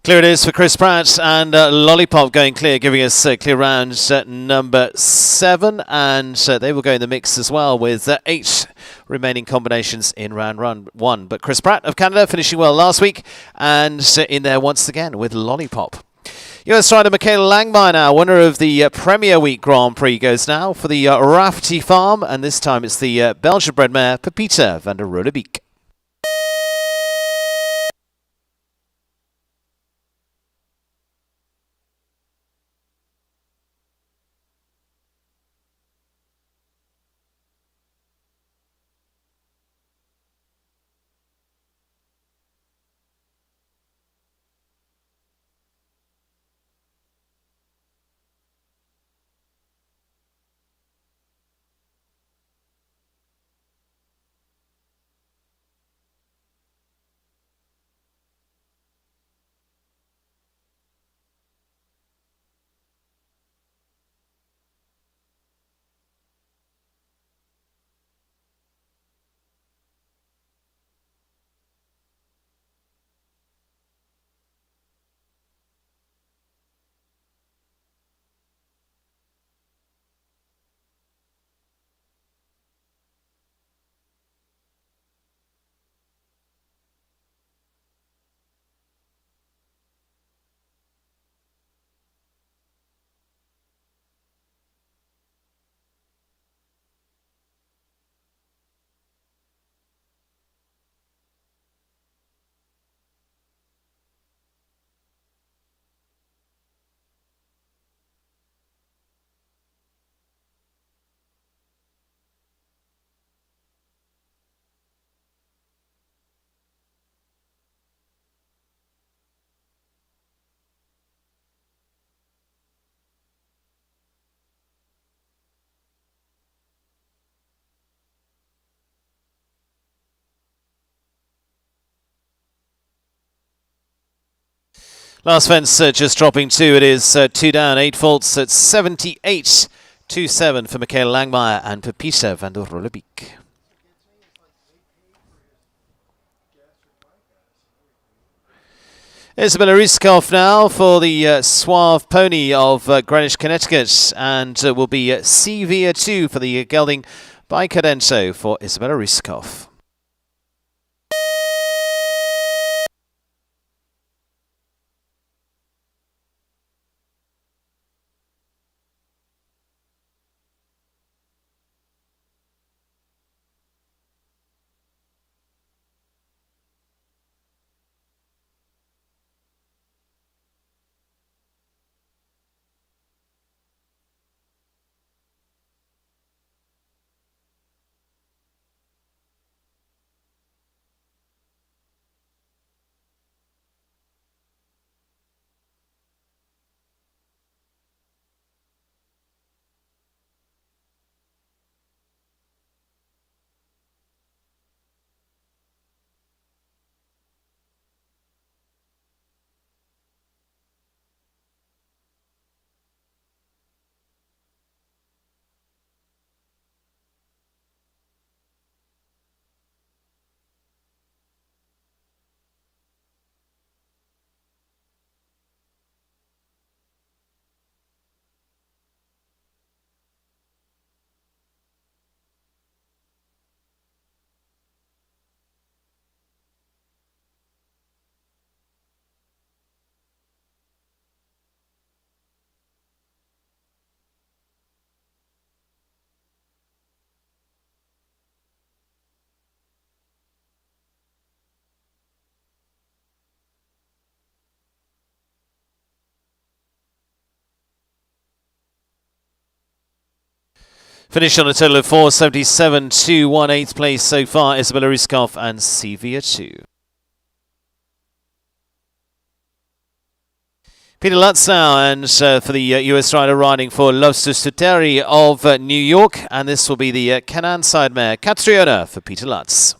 Clear it is for Chris Pratt, and Lollipop going clear, giving us clear round number 7, and they will go in the mix as well with 8 remaining combinations in round 1. But Chris Pratt of Canada finishing well last week, and in there once again with Lollipop. US rider Michaela Langmeyer now, winner of the Premier Week Grand Prix, goes now for the Rafty Farm, and this time it's the Belgian-bred mare Pepita van der Rodebeek. Last fence just dropping 2. It is 2 down, 8 faults at 78.27 for Michaela Langmeyer and Pepita van der Rodebeek. Isabella Ruskov now for the Suave Pony of Greenwich, Connecticut, and will be Sevilla 2 for the gelding by Cadento for Isabella Ruskov. Finished on a total of 477 to 1 8th place so far, Isabella Ruskov and Sevilla 2. Peter Lutz now, and for the US rider riding for Lobster Stuteri of New York, and this will be the Canaan side mare, Catriona, for Peter Lutz.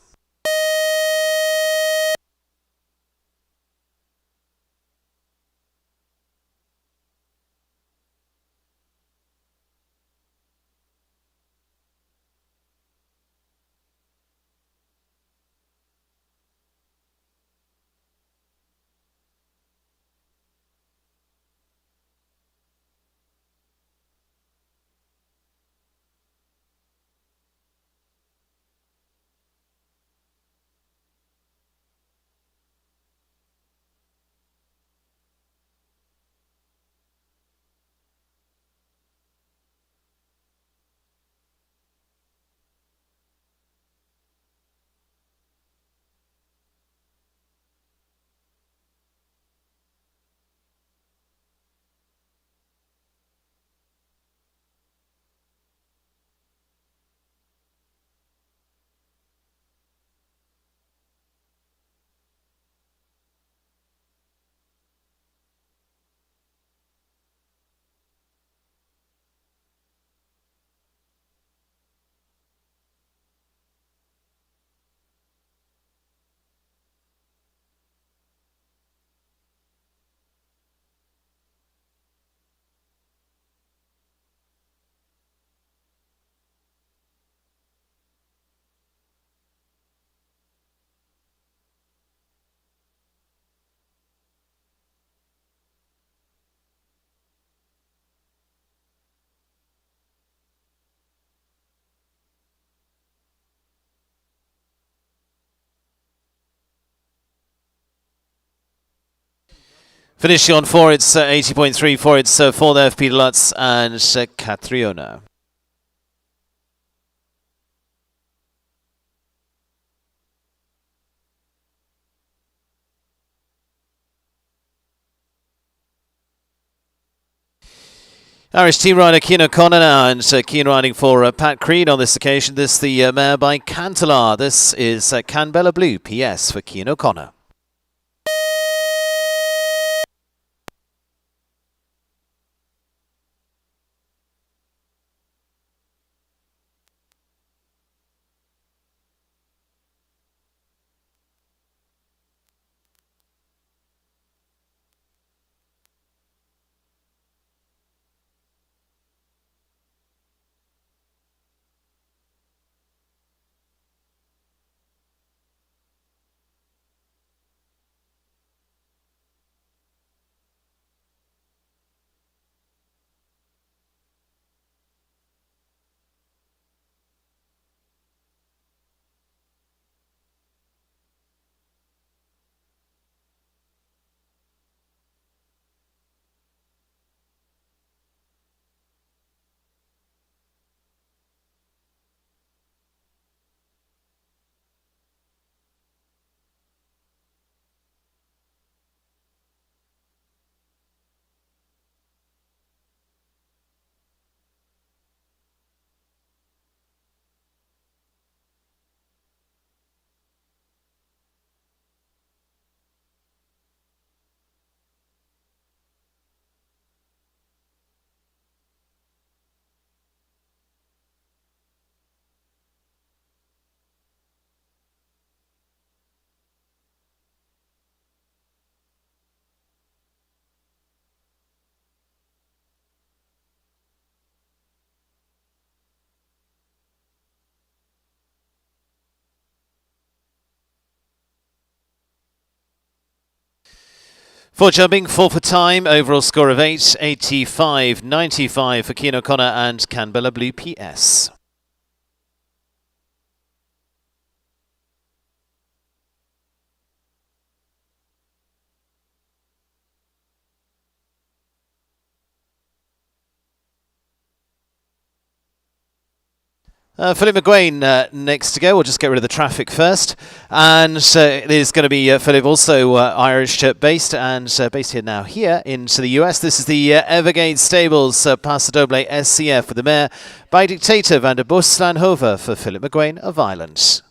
Finishing on 4, it's 80.34. It's 4 there for Peter Lutz and Catriona. Irish team rider Cian O'Connor now, and Cian riding for Pat Creed on this occasion. This the mare by Cantalar. This is Canbella Blue PS for Cian O'Connor. For jumping, 4 for time, overall score of 8, 85.95 for Cian O'Connor and Canbella Blue PS. Philip McGuane next to go. We'll just get rid of the traffic first. And it is going to be Philip, also Irish-based, and based here now here into the US. This is the Evergate Stables Paso Doble SCF with the mare by Dictator van der Bos Slanhover for Philip McGuane of Ireland.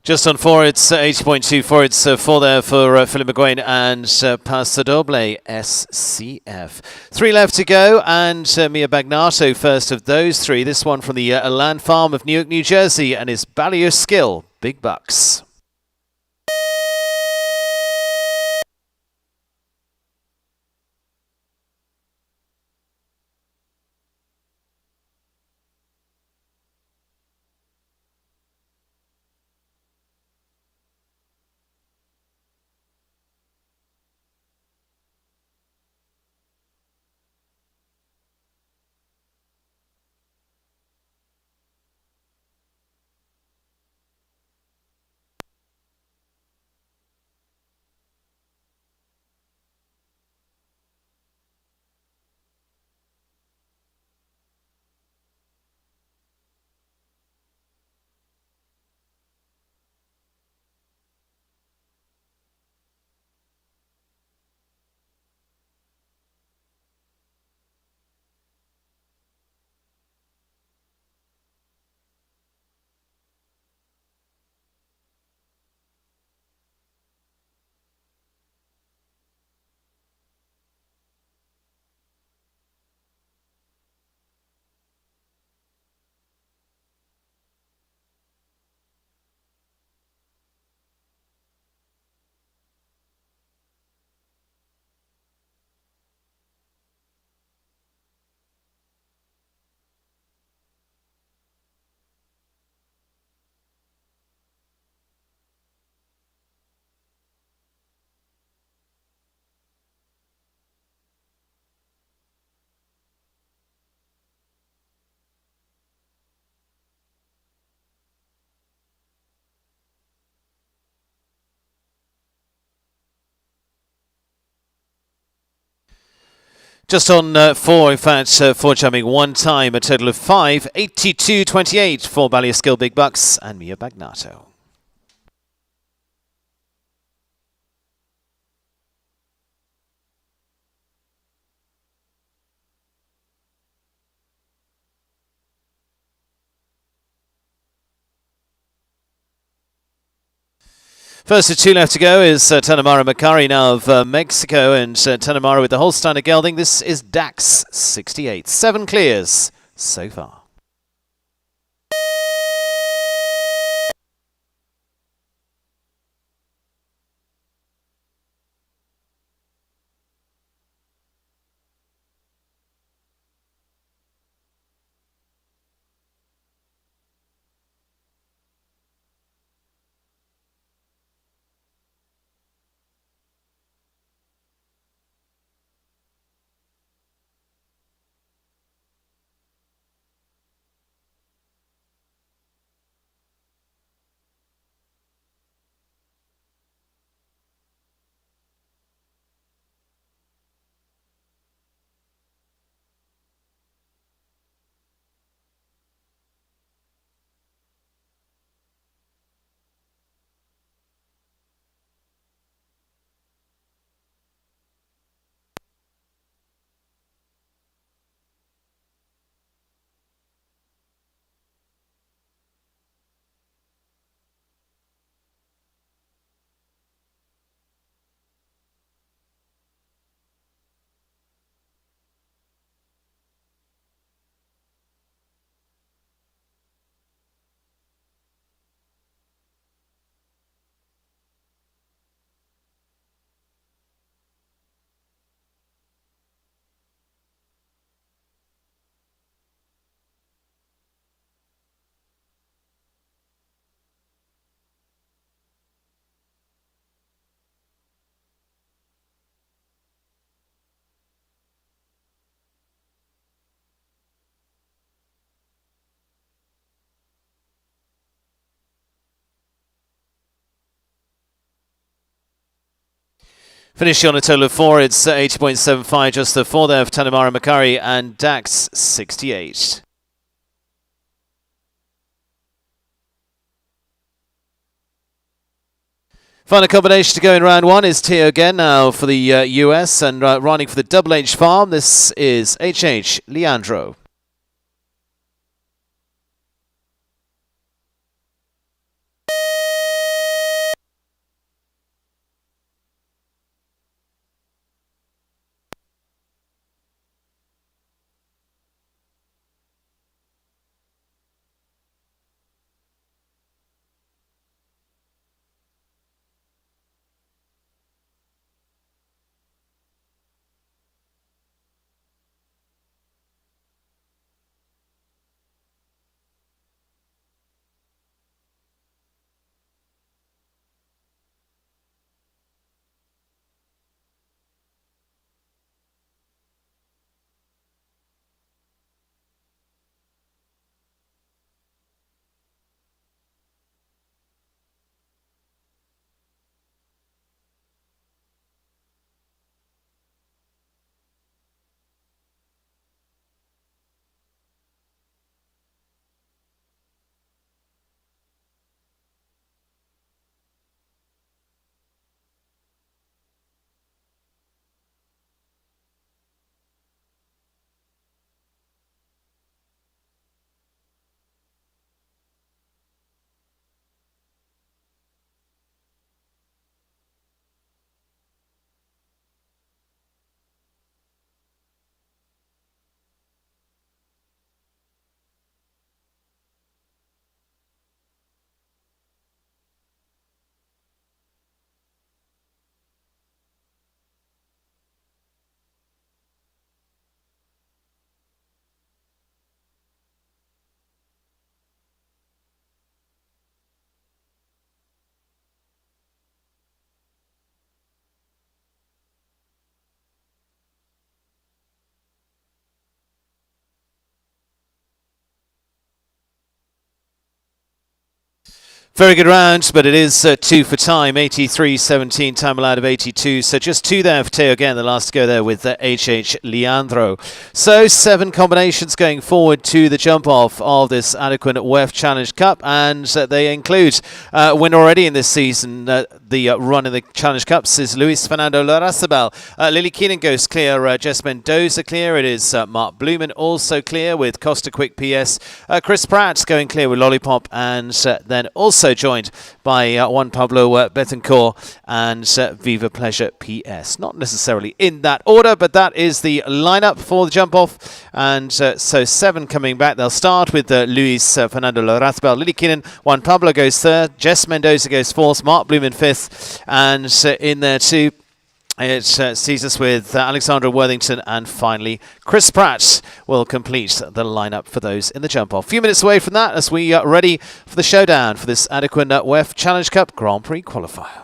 Just on 4, it's 80.2 for it's 4 there for Philip McGuane and Paso Doble SCF. 3 left to go, and Mia Bagnato first of those 3. This one from the Land Farm of Newark, New Jersey, and is Ballier Skill, Big Bucks. Just on 4, in fact, 4 jumping 1 time, a total of 5, 82.28 for Ballier Skill, Big Bucks, and Mia Bagnato. First of 2 left to go is Tanamara Macari now of Mexico, and Tanamara with the Holsteiner gelding. This is Dax 68. 7 clears so far. Finishing on a total of 4, it's 80.75, just the 4 there for Tanamara Makari and Dax 68. Final combination to go in round 1 is Teo again now for the US, and running for the Double H farm, this is HH Leandro. Very good round, but it is 2 for time. 83.17, time allowed of 82. So just 2 there for Teo again, the last to go there with HH Leandro. So 7 combinations going forward to the jump off of this Adequan WEF Challenge Cup, and they include winner already in this season. The run in the Challenge Cups is Luis Fernando Larrazabal. Lily Keenan goes clear, Jess Mendoza clear. It is Mark Blumen also clear with Costa Quick PS. Chris Pratt going clear with Lollipop, and then also joined by Juan Pablo Betancourt and Viva Pleasure PS. Not necessarily in that order, but that is the lineup for the jump off. And so 7 coming back. They'll start with Luis Fernando Larrazabal. Lily Keenan, Juan Pablo goes third. Jess Mendoza goes fourth. Mark Blumen fifth. And in there too, it sees us with Alexandra Worthington, and finally Chris Pratt will complete the lineup for those in the jump-off. A few minutes away from that as we are ready for the showdown for this Adequan WEF Challenge Cup Grand Prix qualifier.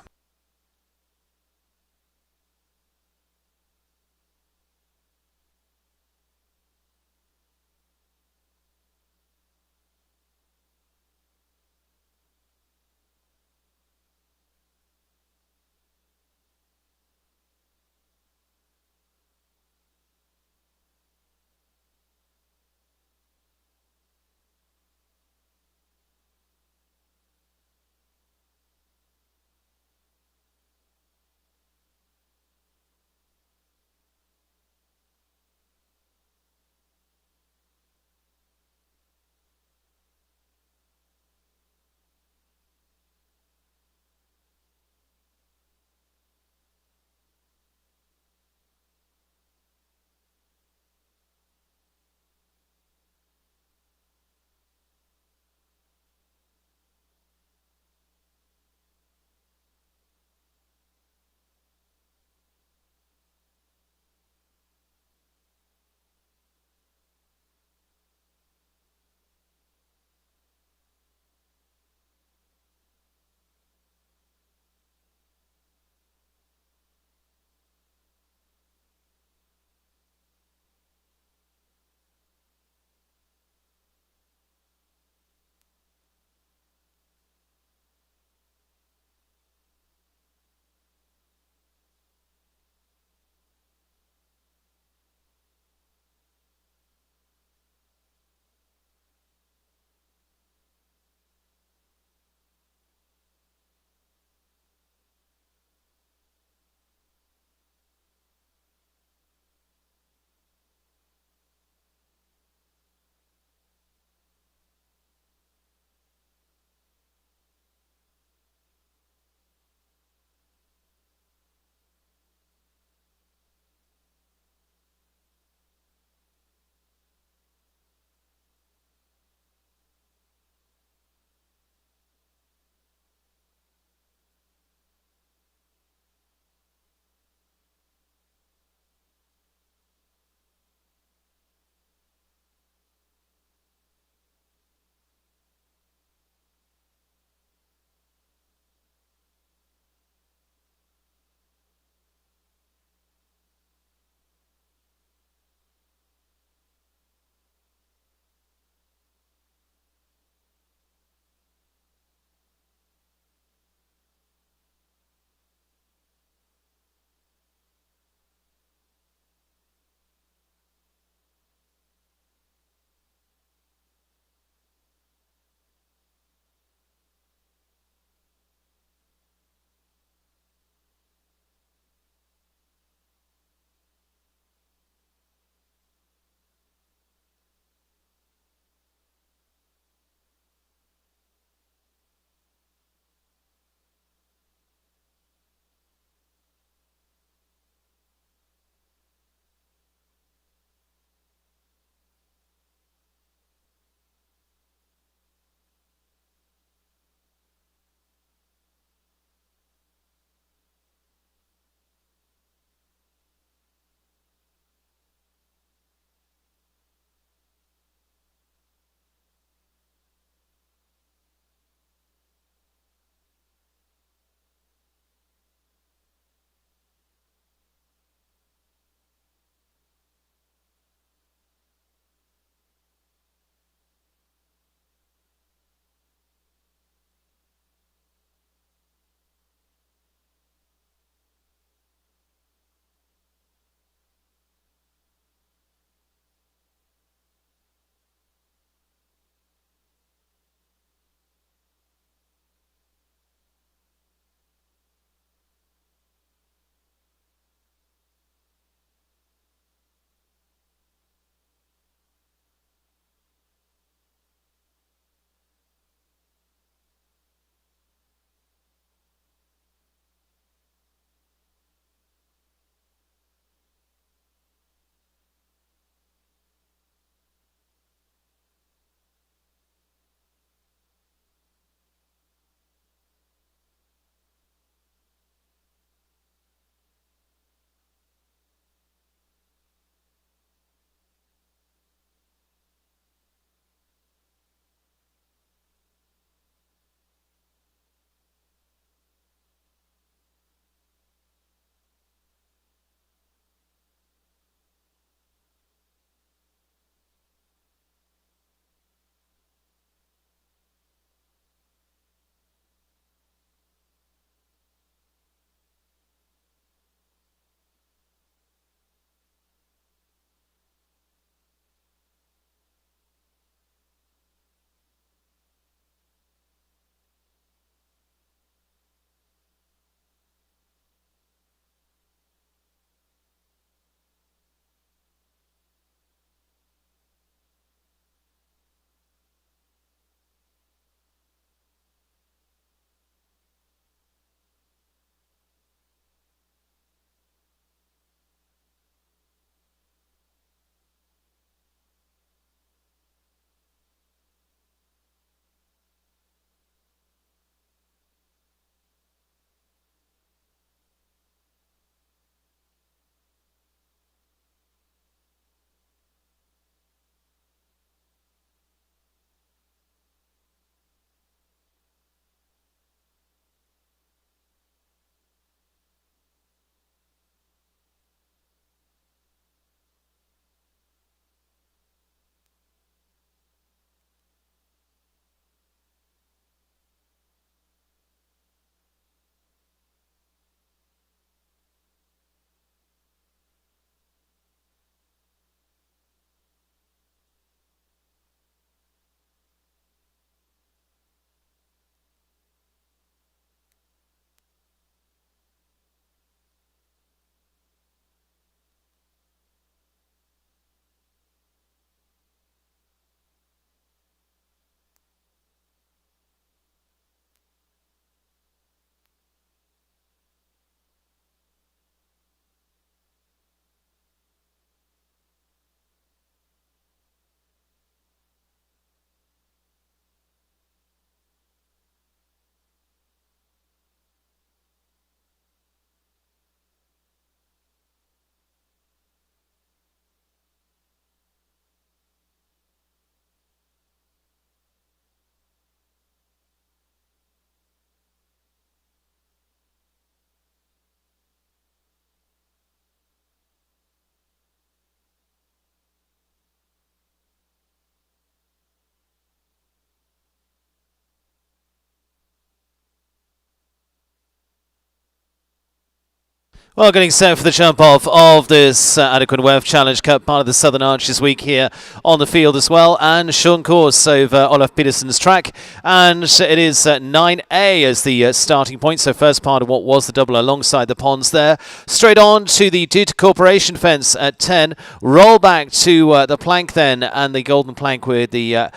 Well, getting set for the jump off of this Adequan WEF Challenge Cup, part of the Southern Arches week here on the field as well. And Sean course over Olaf Peterson's track. And it is 9A as the starting point. So first part of what was the double alongside the ponds there. Straight on to the Duty Corporation fence at 10. Roll back to the plank then, and the golden plank with the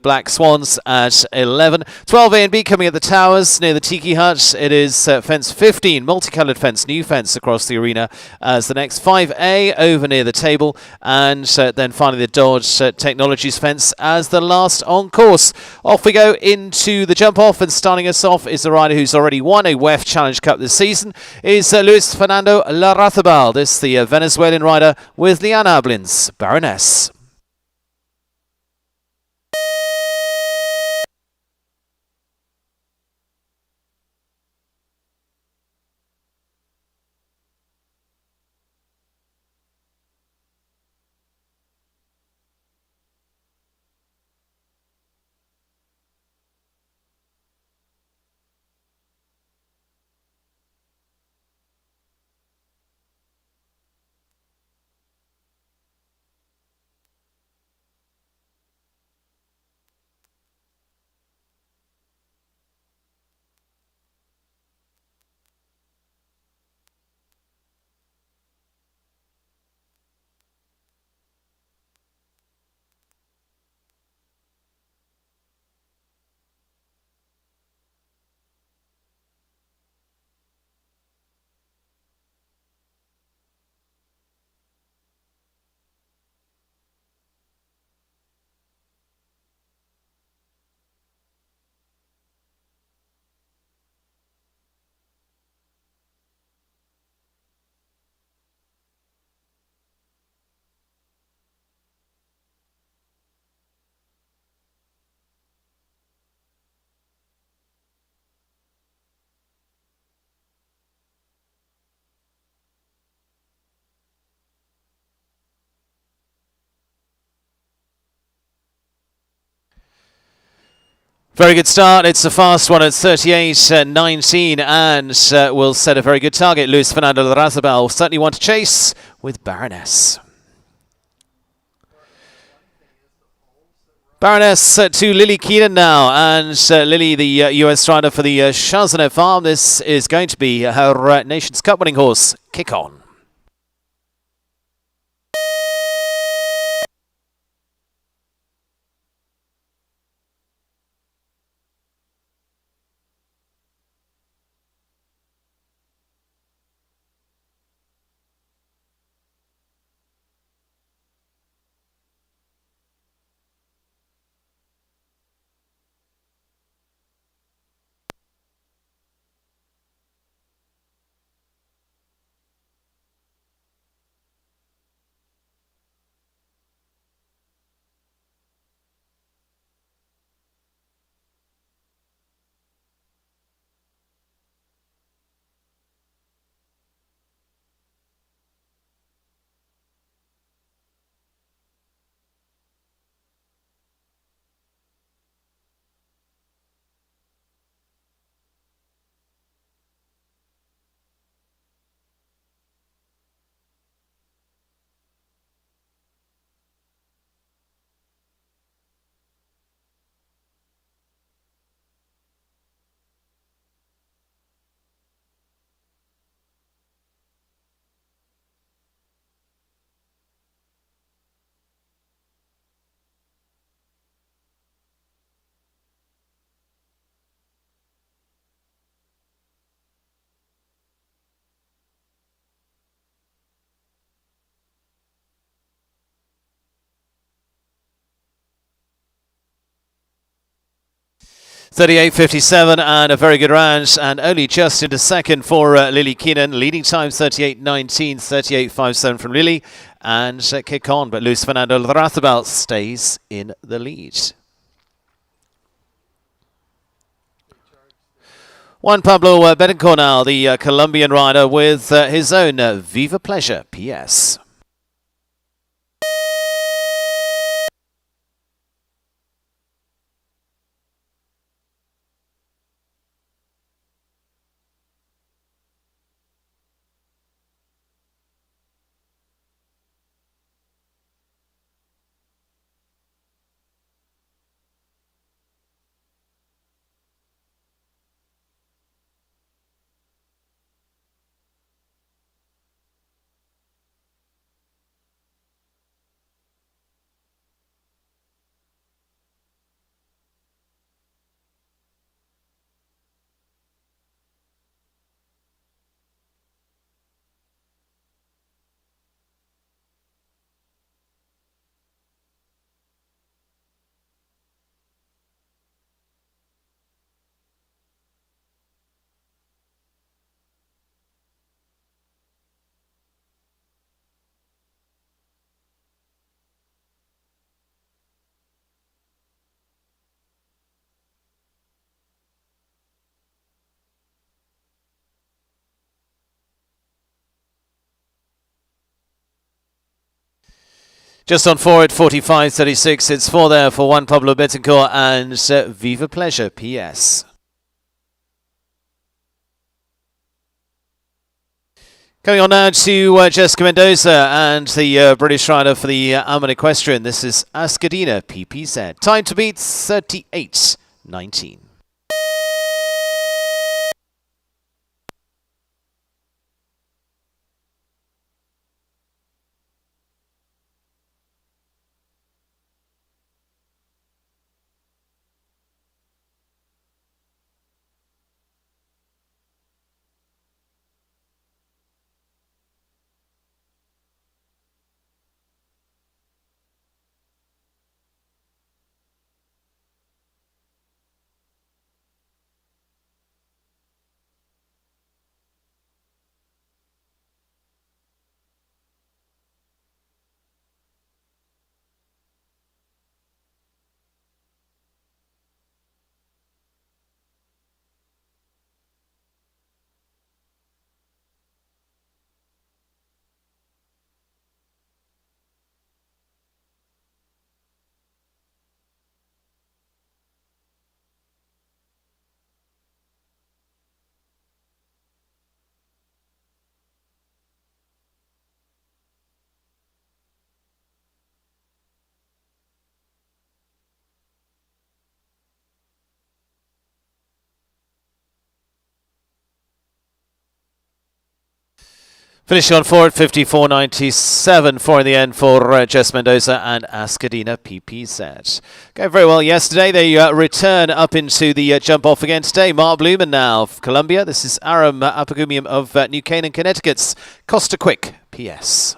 Black Swans at 11. 12A and B coming at the towers near the Tiki Hut. It is fence 15, multicoloured fence, new fence across the arena as the next. 5A over near the table, and then finally the Dodge Technologies fence as the last on course. Off we go into the jump off, and starting us off is the rider who's already won a WEF Challenge Cup this season, is Luis Fernando Larrazabal. This the Venezuelan rider with Liana Ablins, Baroness. Very good start. It's a fast one at 38.19 and will set a very good target. Luis Fernando Larrazabal will certainly want to chase with Baroness. Baroness to Lily Keenan now, and Lily, the US rider for the Chazonnet farm. This is going to be her Nations Cup winning horse. Kick on. .38.57 and a very good round, and only just into second for Lily Keenan. Leading time 38.19, 38.57 from Lily, and kick on. But Luis Fernando Larrazabal stays in the lead. Juan Pablo Betancourt now, the Colombian rider with his own Viva Pleasure PS. Just on forward, 45.36. It's 4 there for Juan Pablo Betancourt and Viva Pleasure PS. Coming on now to Jessica Mendoza and the British rider for the Aman Equestrian. This is Ascadina PPZ. Time to beat 38.19. Finishing on forward, 54.97 for in the end for Jess Mendoza and Ascadina PPZ. Going very well yesterday. They return up into the jump off again today. Mark Blumen now of Columbia. This is Aram Apagumium of New Canaan, Connecticut's Costa Quick PS.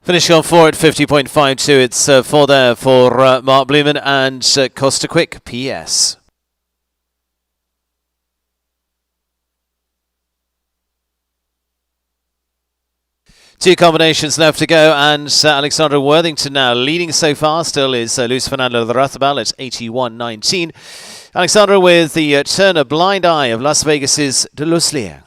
Finishing on forward, 50.52. It's 4 there for Mark Blumen and Costa Quick PS. Two combinations left to go, and Alexandra Worthington now leading so far. Still is Luis Fernando Larrazabal at 81.19. Alexandra with the Turner Blind Eye of Las Vegas's De Los Lier.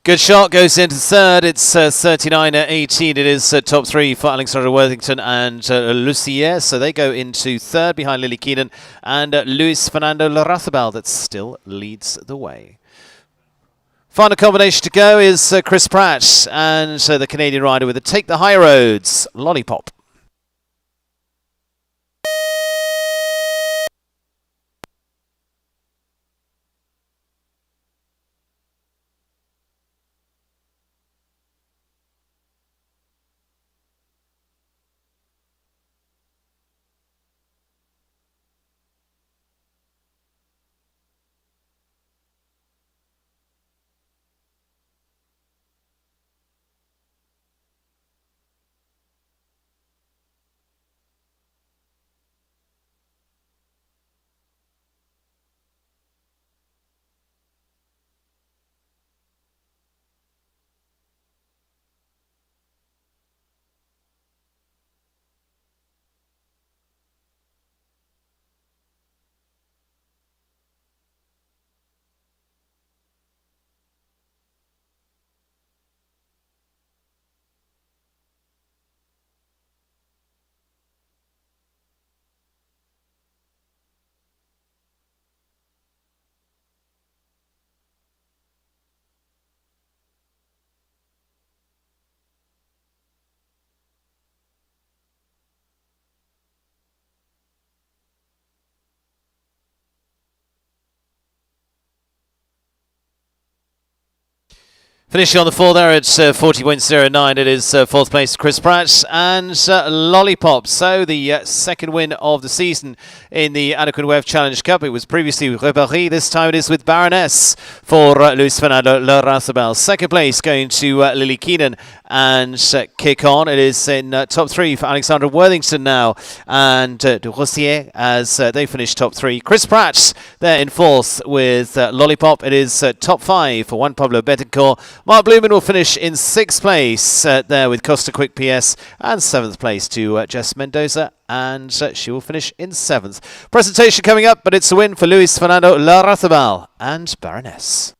Good shot, goes into third. It's 39-18. It is top three for Alexander Worthington and Lucier. So they go into third behind Lily Keenan and Luis Fernando Larrazabal that still leads the way. Final combination to go is Chris Pratt and the Canadian rider with a Take the High Roads Lollipop. Finishing on the floor there at 40.09, it is fourth place Chris Pratt and Lollipop. So the second win of the season in the Adequan WEF Challenge Cup. It was previously Reparis. This time it is with Baroness for Luis Fernando Larrazabal. Second place going to Lily Keenan and Kick On. It is in top three for Alexandra Worthington now and de Rossier as they finish top three. Chris Pratt there in fourth with Lollipop. It is top five for Juan Pablo Betancourt. Mark Blumen will finish in sixth place there with Costa Quick PS and seventh place to Jess Mendoza and she will finish in seventh. Presentation coming up, but it's a win for Luis Fernando Larrazabal and Baroness.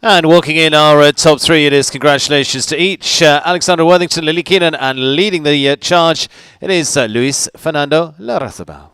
And walking in our top three, it is congratulations to each. Alexander Worthington, Lily Keenan, and leading the charge, it is Luis Fernando Larrazabal.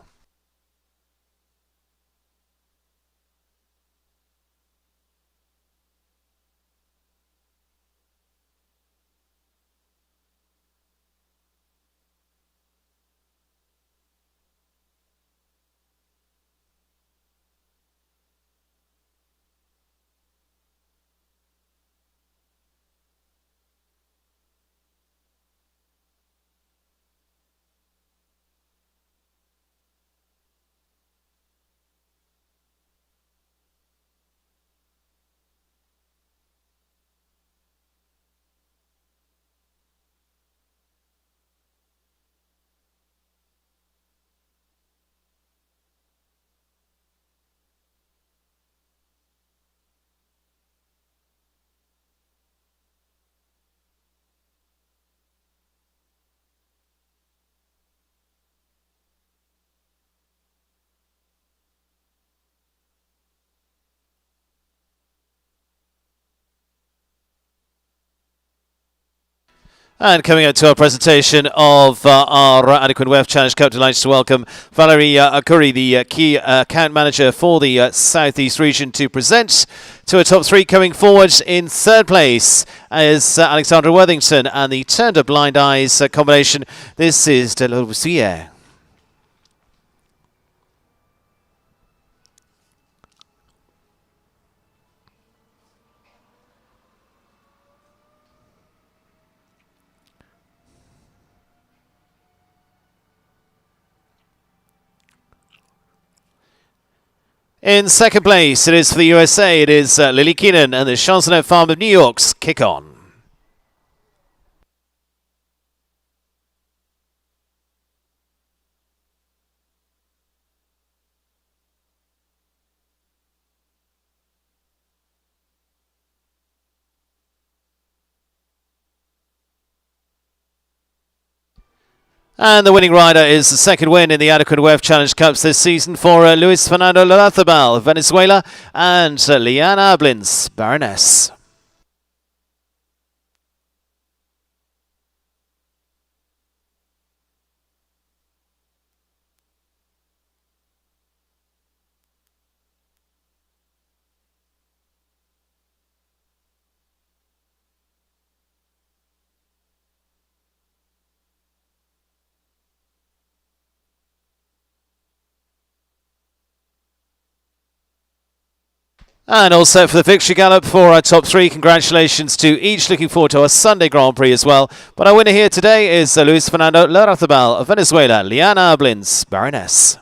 And coming up to our presentation of our Adequan WEF Challenge Cup, delighted to welcome Valerie Akuri, the key account manager for the Southeast region, to present to a top three. Coming forward in third place is Alexandra Worthington and the Turned Up Blind Eyes combination. This is De L'Aubusier. In second place, it is for the USA. It is Lily Keenan and the Chansonette Farm of New York's Kick On. And the winning rider is the second win in the Adequan WEF Challenge Cups this season for Luis Fernando Larrazabal of Venezuela and Liana Ablins, Baroness. And all set for the victory gallop for our top three. Congratulations to each. Looking forward to our Sunday Grand Prix as well. But our winner here today is Luis Fernando Larrazabal of Venezuela, Liana Ablins, Baroness.